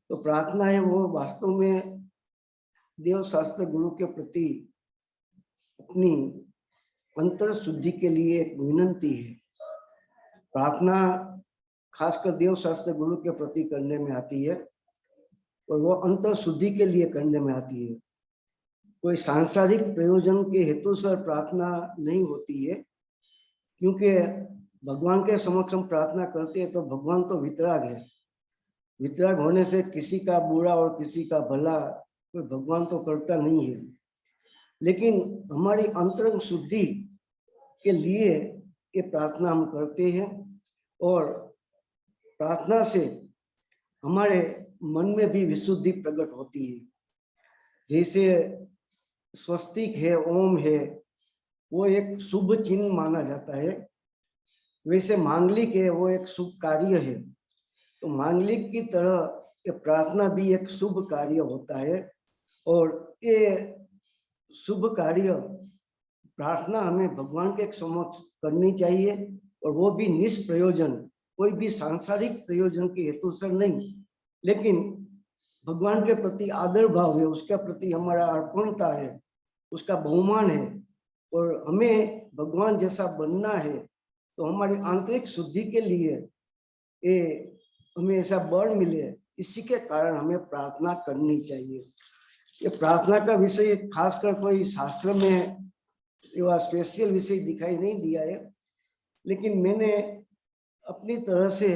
तो प्रार्थना है वो वास्तव में देव शास्त्र गुरु के प्रति अपनी अंतर शुद्धि के लिए एक विनंती है। प्रार्थना खासकर देव शास्त्र गुरु के प्रति करने में आती है और वो अंतर शुद्धि के लिए करने में आती है। कोई सांसारिक प्रयोजन के हेतु से प्रार्थना नहीं होती है, क्योंकि भगवान के समक्ष हम प्रार्थना करते हैं तो भगवान तो वितराग है। वितराग होने से किसी का बुरा और किसी का भला कोई भगवान तो करता नहीं है। लेकिन हमारी अंतरंग शुद्धि के लिए ये प्रार्थना हम करते हैं, और प्रार्थना से हमारे मन में भी विशुद्धि प्रकट होती है। जैसे स्वस्तिक है, ओम है, वो एक शुभ चिन्ह माना जाता है। वैसे मांगलिक है, वो एक शुभ कार्य है। तो मांगलिक की तरह ये प्रार्थना भी एक शुभ कार्य होता है। और ये शुभ कार्य प्रार्थना हमें भगवान के समक्ष करनी चाहिए, और वो भी निष्प्रयोजन, कोई भी सांसारिक प्रयोजन के हेतु से नहीं, लेकिन भगवान के प्रति आदर भाव है, उसके प्रति हमारा अर्पणता है, उसका बहुमान है, और हमें भगवान जैसा बनना है। तो हमारी आंतरिक शुद्धि के लिए ये हमें ऐसा बल मिले, इसी के कारण हमें प्रार्थना करनी चाहिए। ये प्रार्थना का विषय खासकर कोई शास्त्र में वह स्पेशल विषय दिखाई नहीं दिया है, लेकिन मैंने अपनी तरह से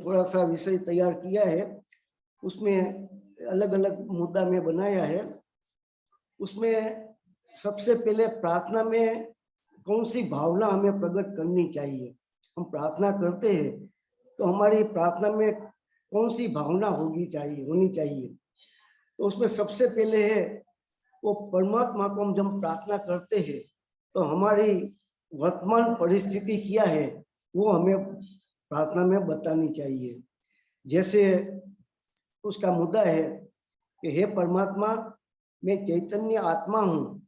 थोड़ा सा विषय तैयार किया है। उसमें अलग अलग मुद्दा में बनाया है। उसमें सबसे पहले प्रार्थना में कौन सी भावना हमें प्रकट करनी चाहिए। हम प्रार्थना करते हैं तो हमारी प्रार्थना में कौन सी भावना होनी चाहिए। तो उसमें सबसे पहले है वो परमात्मा को हम जब प्रार्थना करते हैं तो हमारी वर्तमान परिस्थिति क्या है वो हमें प्रार्थना में बतानी चाहिए। जैसे उसका मुद्दा है कि हे परमात्मा, मैं चैतन्य आत्मा हूँ,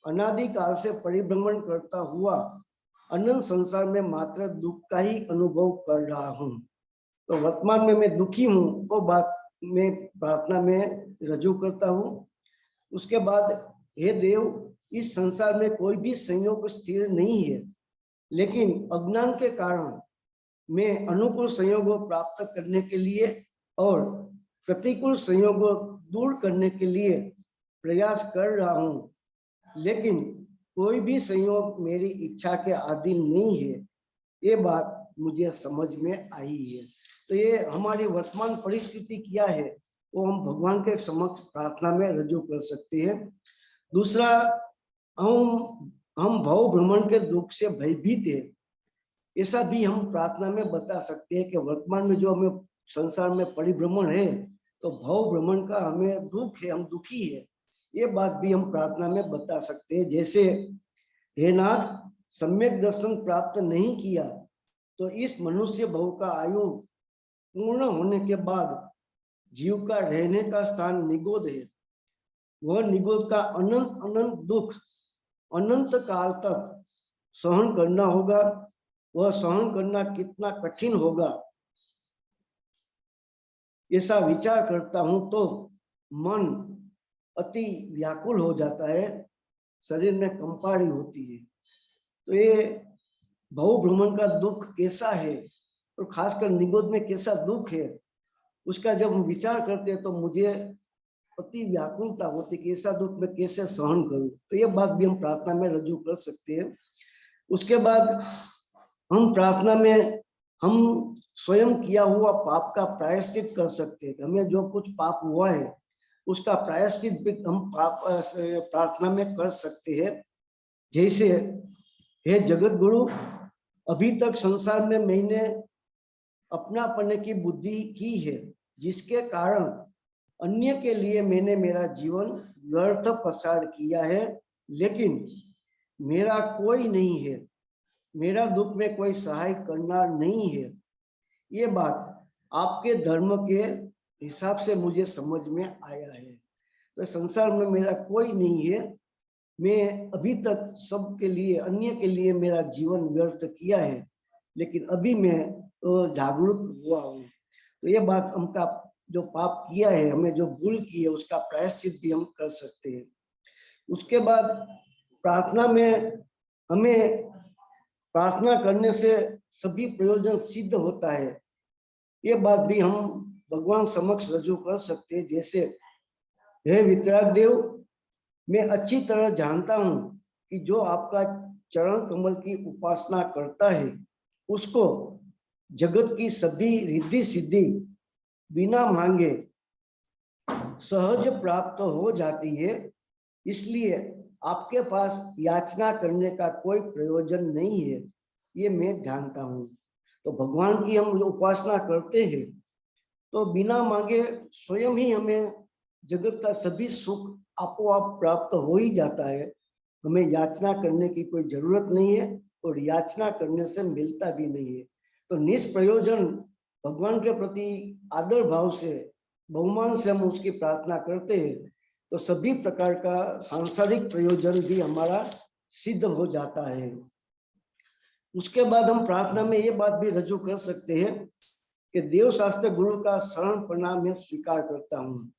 अनादिकाल से परिभ्रमण करता हुआ अनंत संसार में मात्र दुख का ही अनुभव कर रहा हूँ। तो वर्तमान में मैं दुखी हूँ, वो बात मैं प्रार्थना में रजू करता हूँ। उसके बाद हे देव, इस संसार में कोई भी संयोग स्थिर नहीं है, लेकिन अज्ञान के कारण मैं अनुकूल संयोगों प्राप्त करने के लिए और प्रतिकूल संयोगों दूर करने के लिए प्रयास कर रहा हूँ, लेकिन कोई भी संयोग मेरी इच्छा के अधीन नहीं है। ये बात मुझे समझ में आई है। तो ये हमारी वर्तमान परिस्थिति क्या है वो हम भगवान के समक्ष प्रार्थना में रजू कर सकते हैं। दूसरा, हम भव भ्रमण के दुख से भयभीत है, ऐसा भी हम प्रार्थना में बता सकते हैं कि वर्तमान में जो हमें संसार में परिभ्रमण है तो भव भ्रमण का हमें दुख है, हम दुखी है, ये बात भी हम प्रार्थना में बता सकते हैं। जैसे हे नाथ, सम्यक दर्शन प्राप्त नहीं किया तो इस मनुष्य भव का आयु पूर्ण होने के बाद जीव का रहने का स्थान निगोद है। वह निगोद का अनंत अनंत दुख अनंत काल तक सहन करना होगा। वह सहन करना कितना कठिन होगा, ऐसा विचार करता हूं तो मन अति व्याकुल हो जाता है, शरीर में कंपारी होती है। तो ये भव भ्रमण का दुख कैसा है और खासकर निगोद में कैसा दुख है, उसका जब हम विचार करते हैं तो मुझे अति व्याकुलता होती है कि ऐसा दुख मैं कैसे सहन करूं। तो ये बात भी हम प्रार्थना में रजू कर सकते हैं। उसके बाद हम प्रार्थना में हम स्वयं किया हुआ पाप का प्रायश्चित कर सकते हैं। हमें जो कुछ पाप हुआ है उसका प्रायश्चित भी हम पाप प्रार्थना में कर सकते हैं। जैसे हे जगत गुरु, अभी तक संसार में मैंने अपनापने की बुद्धि की है, जिसके कारण अन्य के लिए मैंने मेरा जीवन व्यर्थ पसार किया है, लेकिन मेरा कोई नहीं है, मेरा दुख में कोई सहाय करना नहीं है। ये बात आपके धर्म के हिसाब से मुझे समझ में आया है। तो संसार में मेरा कोई नहीं है, मैं अभी तक सबके लिए अन्य के लिए मेरा जीवन व्यर्थ किया है, लेकिन अभी मैं जागरूक हुआ हूँ। तो ये बात हमका जो पाप किया है, हमें जो भूल की है, उसका प्रायश्चित भी हम कर सकते हैं। उसके बाद प्रार्थना में हमें प्रार्थना करने से सभी प्रयोजन सिद्ध होता है, ये बात भी हम भगवान समक्ष रजू कर सकते हैं। जैसे हे वितराग देव, मैं अच्छी तरह जानता हूं कि जो आपका चरण कमल की उपासना करता है उसको जगत की सभी रिद्धि सिद्धि बिना मांगे सहज प्राप्त हो जाती है, इसलिए आपके पास याचना करने का कोई प्रयोजन नहीं है, ये मैं जानता हूँ। तो भगवान की हम उपासना करते हैं तो बिना मांगे स्वयं ही हमें जगत का सभी सुख आपो आप प्राप्त हो ही जाता है। हमें याचना करने की कोई जरूरत नहीं है और याचना करने से मिलता भी नहीं है। तो निष्प्रयोजन भगवान के प्रति आदर भाव से, बहुमान से हम उसकी प्रार्थना करते हैं तो सभी प्रकार का सांसारिक प्रयोजन भी हमारा सिद्ध हो जाता है। उसके बाद हम प्रार्थना में ये बात भी रजू कर सकते हैं कि देव शास्त्र गुरु का शरण प्रणाम मैं स्वीकार करता हूँ।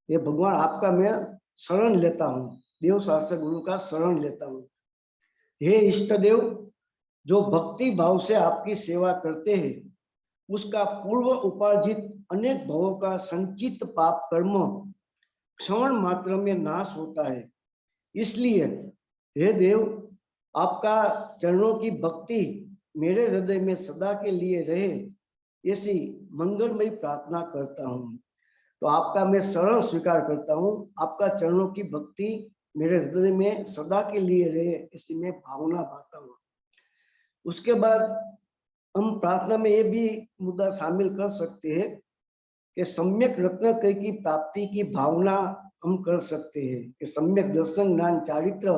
ये भगवान आपका मैं शरण लेता हूँ, देव शास्त्र गुरु का शरण लेता हूँ। हे इष्ट देव, जो भक्ति भाव से आपकी सेवा करते हैं उसका पूर्व उपार्जित अनेक भवों का संचित पाप कर्म क्षण मात्र में नाश होता है। इसलिए हे देव, आपका चरणों की भक्ति मेरे हृदय में सदा के लिए रहे, ऐसी मंगलमयी प्रार्थना करता हूँ। तो आपका मैं शरण स्वीकार करता हूँ, आपका चरणों की भक्ति मेरे हृदय में सदा के लिए रहे, ऐसी मैं भावना पाता हूँ। उसके बाद हम प्रार्थना में ये भी मुद्दा शामिल कर सकते हैं कि सम्यक रत्नत्रय की प्राप्ति की भावना हम कर सकते हैं कि सम्यक दर्शन ज्ञान चारित्र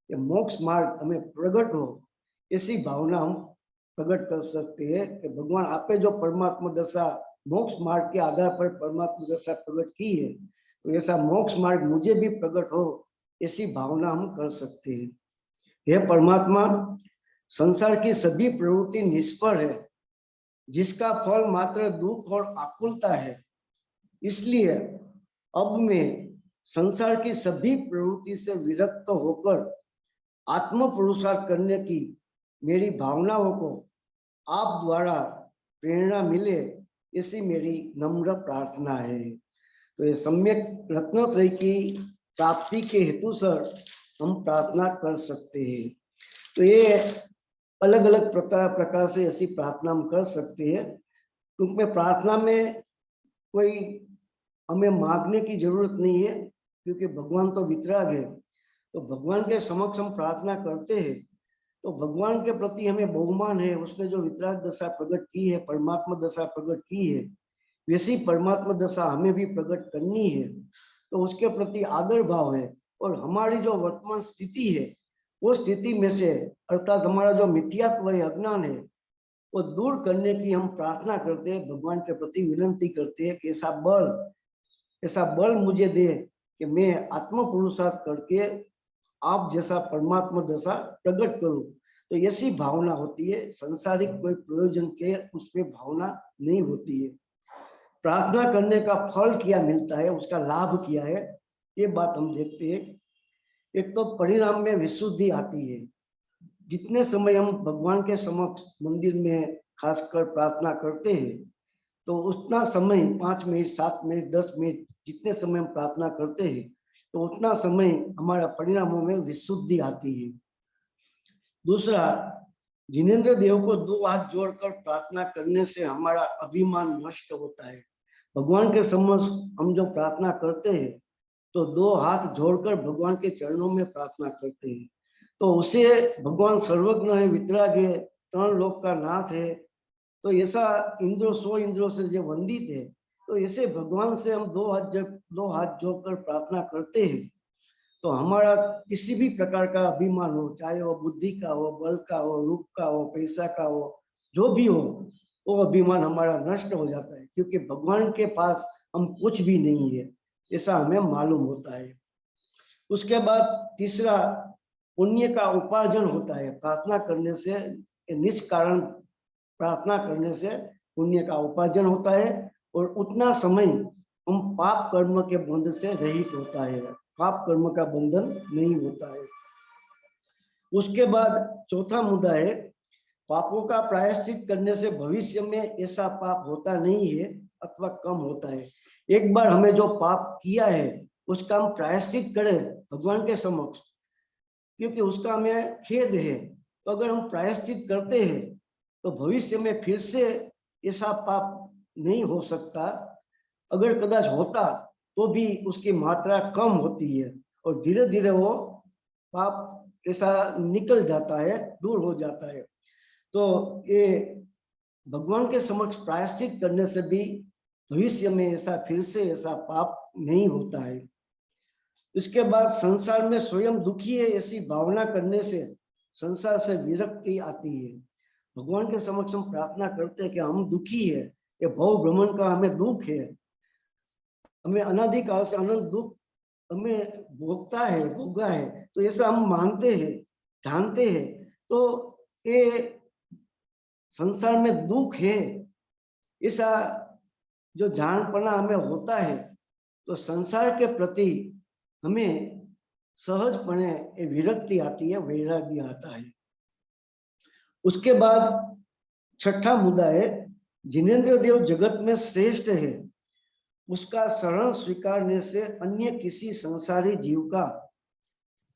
या मोक्ष मार्ग हमें प्रकट हो, ऐसी भावना हम प्रकट कर सकते हैं कि भगवान आपे जो परमात्मा दशा मोक्ष मार्ग के आधार पर परमात्मा दशा प्रकट की है तो ऐसा मोक्ष मार्ग मुझे भी प्रकट हो, ऐसी भावना हम कर सकते हैं। हे परमात्मा, संसार की सभी प्रवृत्ति निष्फल है, जिसका फल मात्र दुख और आकुलता है। इसलिए अब मैं संसार की सभी प्रवृत्ति से विरक्त होकर आत्म पुरुषार्थ करने की मेरी भावनाओं को आप द्वारा प्रेरणा मिले, ऐसी मेरी नम्र प्रार्थना है। तो ये सम्यक रत्नत्रय की प्राप्ति के हेतु सर हम प्रार्थना कर सकते हैं। तो ये अलग अलग प्रकार से ऐसी प्रार्थना हम कर सकते हैं, क्योंकि प्रार्थना में कोई हमें मांगने की जरूरत नहीं है, क्योंकि भगवान तो वितराग है। तो भगवान के समक्ष हम प्रार्थना करते हैं तो भगवान के प्रति हमें बहुमान है, उसने जो वितराग दशा प्रकट की है, परमात्मा दशा प्रकट की है, वैसी परमात्मा दशा हमें भी प्रकट करनी है। तो उसके प्रति आदर भाव है और हमारी जो वर्तमान स्थिति है वो स्थिति में से अर्थात हमारा जो मिथ्यात्व है, अज्ञान है, वो दूर करने की हम प्रार्थना करते हैं, भगवान के प्रति विनंती करते हैं कि ऐसा बल मुझे दे कि मैं आत्म पुरुषार्थ करके आप जैसा परमात्मा दशा प्रकट करूं। तो ऐसी भावना होती है, संसारिक कोई प्रयोजन के उसमें भावना नहीं होती है। प्रार्थना करने का फल क्या मिलता है, उसका लाभ क्या है, ये बात हम देखते हैं। एक तो परिणाम में विशुद्धि आती है। जितने समय हम भगवान के समक्ष मंदिर में खासकर प्रार्थना करते हैं तो उतना समय 5 मिनट 7 मिनट 10 मिनट जितने समय हम प्रार्थना करते हैं तो उतना समय हमारा परिणामों में विशुद्धि आती है। दूसरा, जिनेंद्र देव को 2 हाथ जोड़कर प्रार्थना करने से हमारा अभिमान नष्ट होता है। भगवान के समक्ष हम जो प्रार्थना करते हैं तो 2 हाथ जोड़कर भगवान के चरणों में प्रार्थना करते हैं, तो उसे भगवान सर्वज्ञ है, वितराग है, 3 लोक का नाथ है, तो ऐसा इंद्रो 100 इंद्रों से जो वंदित है, तो ऐसे भगवान से हम 2 हाथ जोड़कर प्रार्थना करते हैं तो हमारा किसी भी प्रकार का अभिमान हो, चाहे वो बुद्धि का हो, बल का हो, रूप का हो, पैसा का हो, जो भी हो, वो अभिमान हमारा नष्ट हो जाता है, क्योंकि भगवान के पास हम कुछ भी नहीं है, ऐसा हमें मालूम होता है। उसके बाद तीसरा, पुण्य का उपार्जन होता है। प्रार्थना करने से, निष्कारण प्रार्थना करने से पुण्य का उपार्जन होता है और उतना समय हम पाप कर्म के बंधन से रहित होता है, पाप कर्म का बंधन नहीं होता है। उसके बाद चौथा मुद्दा है, पापों का प्रायश्चित करने से भविष्य में ऐसा पाप होता नहीं है अथवा कम होता है। एक बार हमें जो पाप किया है उसका हम प्रायश्चित करें भगवान के समक्ष, क्योंकि उसका हमें खेद है, तो अगर हम प्रायश्चित करते हैं तो भविष्य में फिर से ऐसा पाप नहीं हो सकता। अगर कदाच होता तो भी उसकी मात्रा कम होती है और धीरे धीरे वो पाप ऐसा निकल जाता है, दूर हो जाता है। तो ये भगवान के समक्ष प्रायश्चित करने से भी भविष्य में ऐसा फिर से ऐसा पाप नहीं होता है। इसके बाद संसार में स्वयं दुखी है ऐसी भावना करने से संसार से विरक्ति आती है। भगवान के समक्ष हम प्रार्थना करते हैं कि हम दुखी है, ये भव भ्रमण का हमें दुख है, हमें अनादिकाल से अनंत दुख हमें भोगता है, भोगा है, तो ऐसा हम मानते हैं, जानते हैं, तो ये संसार में दुख है ऐसा जो जानपना हमें होता है, तो संसार के प्रति हमें सहजपणे विरक्ति आती है, वैराग्य आता है। उसके बाद छठा मुद्दा है, जिनेंद्र देव जगत में श्रेष्ठ है, उसका शरण स्वीकारने से अन्य किसी संसारी जीव का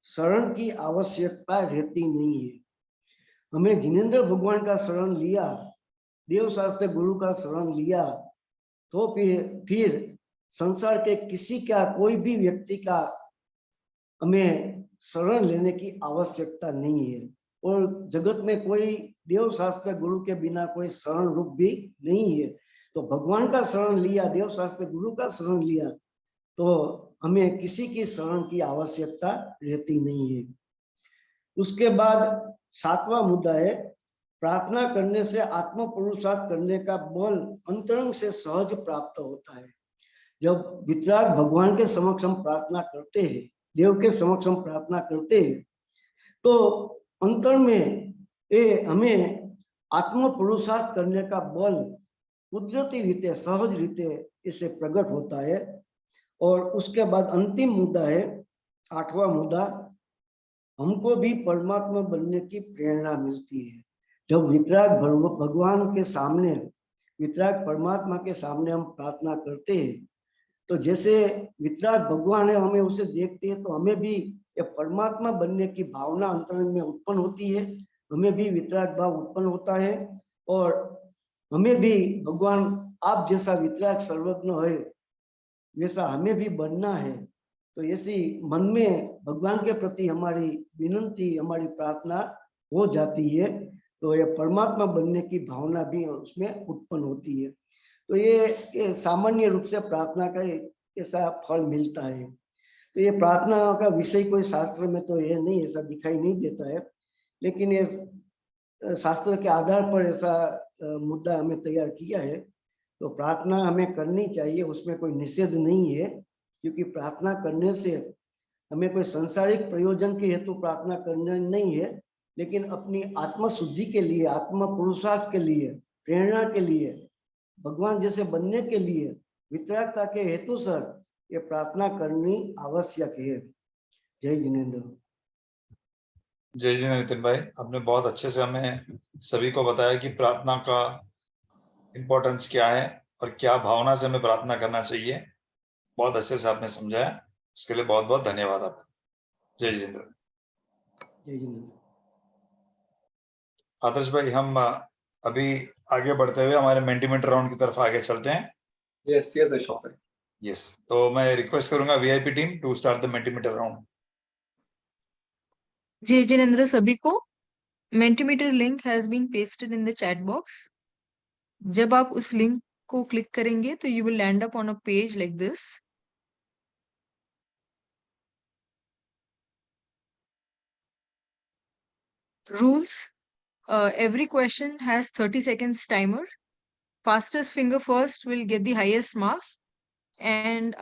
शरण की आवश्यकता रहती नहीं है। हमें जिनेंद्र भगवान का शरण लिया, देव शास्त्र गुरु का शरण लिया, तो फिर संसार के किसी का, कोई भी व्यक्ति का हमें शरण लेने की आवश्यकता नहीं है। और जगत में कोई देव शास्त्र गुरु के बिना कोई शरण रूप भी नहीं है। तो भगवान का शरण लिया, देव शास्त्र गुरु का शरण लिया, तो हमें किसी की शरण की आवश्यकता रहती नहीं है। उसके बाद सातवां मुद्दा है, प्रार्थना करने से आत्म पुरुषार्थ करने का बल अंतरंग से सहज प्राप्त होता है। जब वितराग भगवान के समक्ष हम प्रार्थना करते हैं, देव के समक्ष हम प्रार्थना करते हैं, तो अंतर में ये हमें आत्म पुरुषार्थ करने का बल कुदरती रीते, सहज रीते इससे प्रकट होता है। और उसके बाद अंतिम मुद्दा है, आठवां मुद्दा, हमको भी परमात्मा बनने की प्रेरणा मिलती है। जब वितराग भगवान के सामने, वितराग परमात्मा के सामने हम प्रार्थना करते हैं, तो जैसे वितराग भगवान है, हमें उसे देखते हैं तो हमें भी ये परमात्मा बनने की भावना अंतरंग में उत्पन्न होती है, हमें भी वितराग भाव उत्पन्न होता है, और हमें भी भगवान आप जैसा वितराग सर्वज्ञ है वैसा हमें भी बनना है। तो ऐसी मन में भगवान के प्रति हमारी विनंती, हमारी प्रार्थना हो जाती है, तो ये परमात्मा बनने की भावना भी उसमें उत्पन्न होती है। तो ये सामान्य रूप से प्रार्थना का ऐसा फल मिलता है। तो ये प्रार्थना का विषय कोई शास्त्र में तो ये नहीं, ऐसा दिखाई नहीं देता है, लेकिन ये शास्त्र के आधार पर ऐसा मुद्दा हमें तैयार किया है। तो प्रार्थना हमें करनी चाहिए, उसमें कोई निषेध नहीं है, क्योंकि प्रार्थना करने से हमें कोई सांसारिक प्रयोजन के हेतु प्रार्थना करना नहीं है, लेकिन अपनी आत्म शुद्धि के लिए, आत्म पुरुषार्थ के लिए, प्रेरणा के लिए, भगवान जैसे बनने के लिए, वितरागता के हेतु सर ये प्रार्थना करनी आवश्यक है। जय जिनेंद्र। जय जिनेंद्र नितिन भाई, आपने बहुत अच्छे से हमें सभी को बताया कि प्रार्थना का इम्पोर्टेंस क्या है और क्या भावना से हमें प्रार्थना करना चाहिए। बहुत अच्छे से आपने समझाया, उसके लिए बहुत बहुत धन्यवाद आपका। जय जिनेंद्र। जय जिनेंद्र। आदर्श भाई, हम अभी आगे बढ़ते हुए हमारे मेंटीमेंटर राउंड की तरफ आगे चलते हैं। Yes, yes, Ashok bhai. Yes, तो मैं रिक्वेस्ट करूंगा VIP team to start the Mentimeter round. जय जिनेंद्र सभी को। Mentimeter link has been pasted in the chat box. जब आप उस लिंक को क्लिक करेंगे तो you will land up on a page like this. Rules: every question has 30 seconds timer. Fastest finger first will get the highest marks. And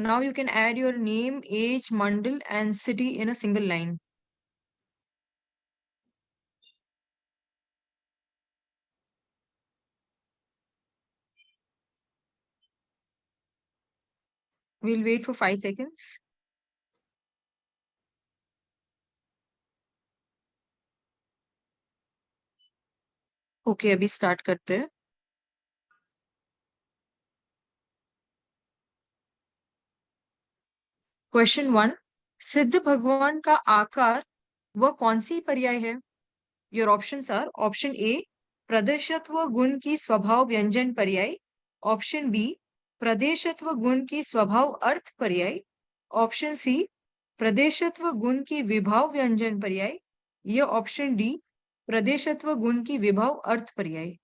now you can add your name, age, mandal and city in a single line. We'll wait for 5 seconds. Okay, अभी स्टार्ट करते हैं। क्वेश्चन 1, सिद्ध भगवान का आकार वह कौन सी पर्याय है? Your options are: option A प्रदेशत्व गुण की स्वभाव व्यंजन पर्याय, ऑप्शन बी प्रदेशत्व गुण की स्वभाव अर्थ पर्याय, ऑप्शन सी प्रदेशत्व गुण की विभाव व्यंजन पर्याय, या ऑप्शन डी प्रदेशत्व गुण की विभाव अर्थ पर्याय।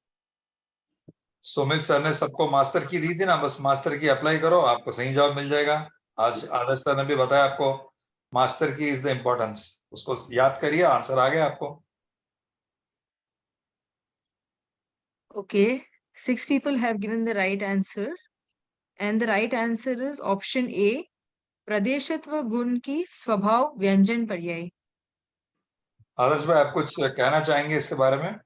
सुमित सर ने सबको मास्टर की दी थी ना, बस मास्टर की अप्लाई करो, आपको सही जवाब मिल जाएगा। आज आदर्श सर ने भी बताया आपको मास्टर की इज द इम्पोर्टेंस, उसको याद करिए, आंसर आ गया आपको। Okay, 6 people have given the right answer, and the right answer is option A, प्रदेशत्व गुण की स्वभाव व्यंजन पर्याय। आदर्श भाई, आप कुछ कहना चाहेंगे इसके बारे में?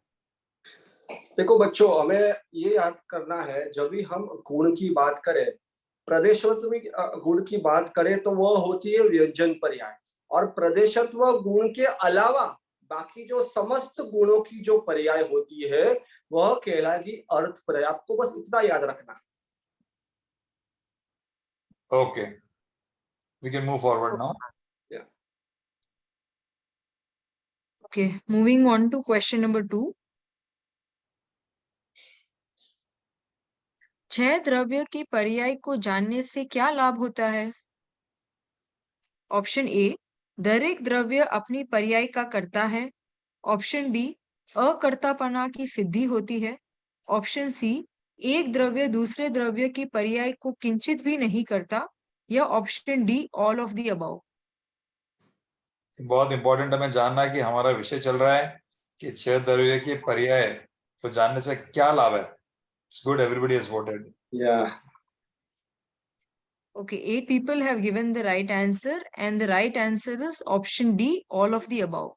देखो बच्चों, हमें ये याद करना है, जब भी हम गुण की बात करें, प्रदेशत्व गुण की बात करें तो वह होती है व्यंजन पर्याय, और प्रदेशत्व गुण के अलावा बाकी जो समस्त गुणों की जो पर्याय होती है वह कहलाएगी अर्थ पर्याय। आपको बस इतना याद रखना। Okay, we can move forward now. Okay, moving on to question number 2. 6 द्रव्य की पर्याय को जानने से क्या लाभ होता है? ऑप्शन ए, दरेक द्रव्य अपनी पर्याय का करता है। ऑप्शन बी, अकर्तापना की सिद्धि होती है। ऑप्शन सी, एक द्रव्य दूसरे द्रव्य की पर्याय को किंचित भी नहीं करता। या option D, all of the above. बहुत इंपॉर्टेंट हमें जानना है कि हमारा विषय चल रहा है कि 6 द्रव्य की पर्याय तो जानने से क्या लाभ है। It's good, everybody has voted. Okay, 8 people have given the right answer, and the right answer is option D, all of the above.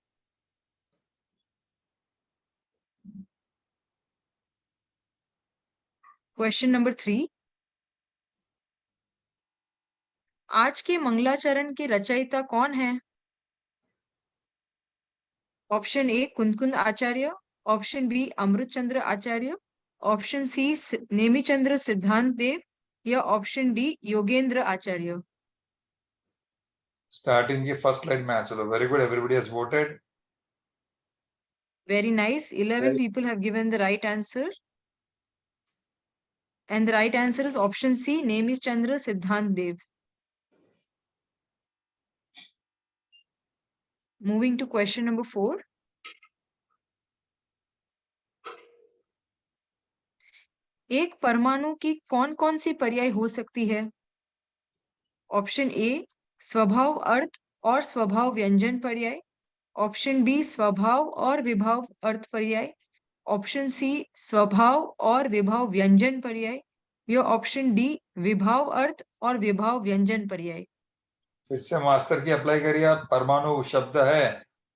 Question number 3. आज के मंगलाचरण के रचयिता कौन है? Option A, Kundakunda Acharya. Option B, Amritchandra Acharya. Option C, Nemichandra Siddhanta Dev. या option D, Yogendra Acharya. Starting की फर्स्ट स्लाइड में आ चलो। Very good, everybody has voted. Very nice. 11 people have given the right answer. And the right answer is option C, Nemichandra Siddhant Dev. Moving to question number 4. एक परमाणु की कौन कौन सी पर्याय हो सकती है? ऑप्शन ए, स्वभाव अर्थ और स्वभाव व्यंजन पर्याय। ऑप्शन बी, स्वभाव और विभाव अर्थ पर्याय। ऑप्शन सी, स्वभाव और विभाव व्यंजन पर्याय। या ऑप्शन डी, विभाव अर्थ और विभाव व्यंजन पर्याय। फिर से मास्टर की अप्लाई करिए आप। परमाणु शब्द है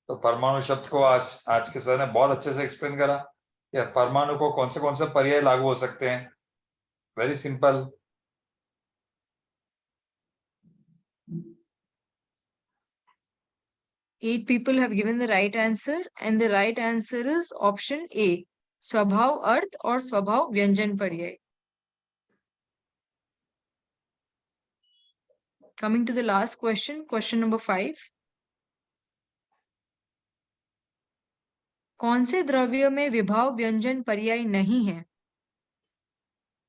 तो परमाणु शब्द को आज के सर ने बहुत अच्छे से एक्सप्लेन करा कि परमाणु को कौन से पर्याय लागू हो सकते हैं। Very simple. Eight people have given the right answer, and the right answer is option A, स्वभाव अर्थ और स्वभाव व्यंजन पर्याय. Coming to the last question, question number 5. कौन से द्रव्य में विभाव व्यंजन पर्याय नहीं है?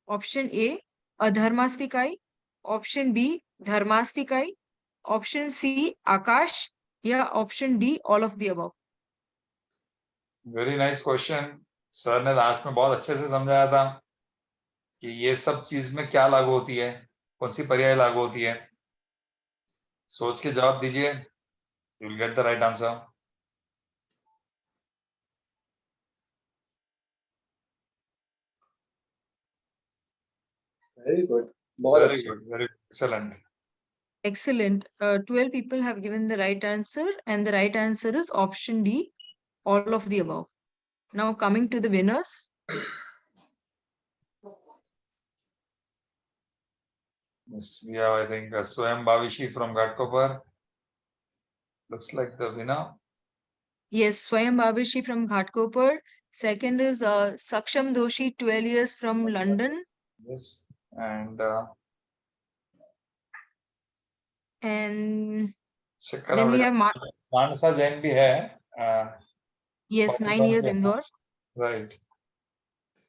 ऑप्शन ए, अधर्मास्तिकाई। ऑप्शन बी, धर्मास्तिकाई। ऑप्शन सी, आकाश। या option D, all of the above. Very nice question. Sir ने लास्ट में बहुत अच्छे से समझाया था कि ये सब चीज में क्या लागू होती है, कौन सी पर्याय लागू होती है। सोच के जवाब दीजिए, you will get the right answer. Very good, बहुत वेरी अच्छा। Good, very excellent. Excellent. 12 people have given the right answer, and the right answer is option D, all of the above. Now coming to the winners. Yes, we have, I think, Swayam Bhavishi from Ghatkopar. Looks like the winner. Yes, Swayam Babishi from Ghatkopar. Second is Saksham Doshi, 12 years from London. Yes, and then we have Manasa Jain bhi hai. Yes, 9 years Indore. Right.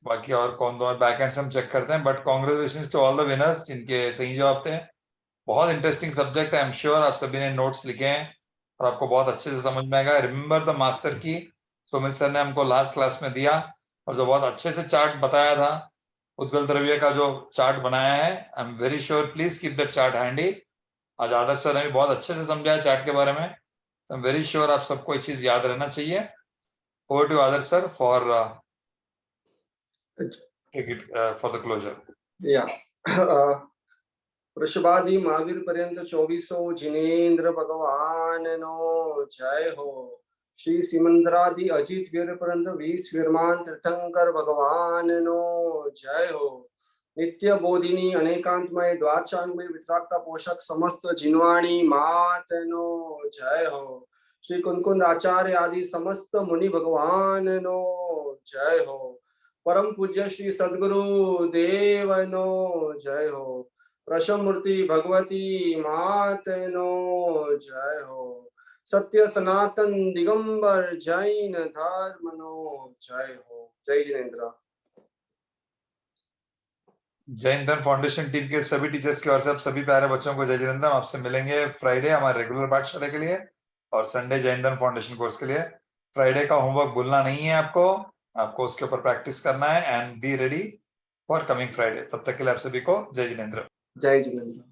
बाकी और कौन दो बैक एंड से हम चेक करते हैं, but congratulations to all the winners जिनके सही जवाब थे। बहुत इंटरेस्टिंग सब्जेक्ट है, आई एम श्योर आप सभी ने नोट्स लिखे हैं और आपको बहुत अच्छे से समझ में आएगा। रिमेंबर द मास्टर की सुमित सर ने हमको लास्ट क्लास में दिया और जो बहुत अच्छे से चार्ट बताया था उद्गल द्रव्य का जो चार्ट बनाया है, I am very sure, please keep that chart handy. आज आदर्श सर ने बहुत अच्छे से समझा है चार्ट के बारे में, आई एम वेरी श्योर आप सबको ये चीज याद रहना चाहिए। Over to Adarsh sir for take it for the closure. या वृषभादि महावीर पर्यंत 2400 जिनेन्द्र भगवान नो जय हो। श्री सिमंदरादि अजित वीर पर्यंत 20 वीरमान तीर्थंकर भगवान नो जय हो। नित्य बोधिनी अनेकांतमय द्वाचांगमय वितरागता पोषक समस्त जिनवाणी मात नो जय हो। श्री कुंकुंद आचार्य आदि समस्त मुनि भगवान नो जय हो। परम पूज्य श्री सद्गुरु देव नो जय हो। प्रशमूर्ति भगवती मात नो जय हो। सत्य सनातन दिगंबर जैन धर्म नो जय हो। जय जिनेन्द्र। जैन धर्म फाउंडेशन टीम के सभी टीचर्स की ओर से आप सभी प्यारे बच्चों को जय जिनेन्द्र। हम आपसे मिलेंगे फ्राइडे हमारे रेगुलर पाठशाला के लिए और संडे जैन धर्म फाउंडेशन कोर्स के लिए। फ्राइडे का होमवर्क भूलना नहीं है, आपको उसके ऊपर प्रैक्टिस करना है and be ready for coming Friday. तब तक के लिए आप सभी को जय जिनेन्द्र। जय जिनेन्द्र।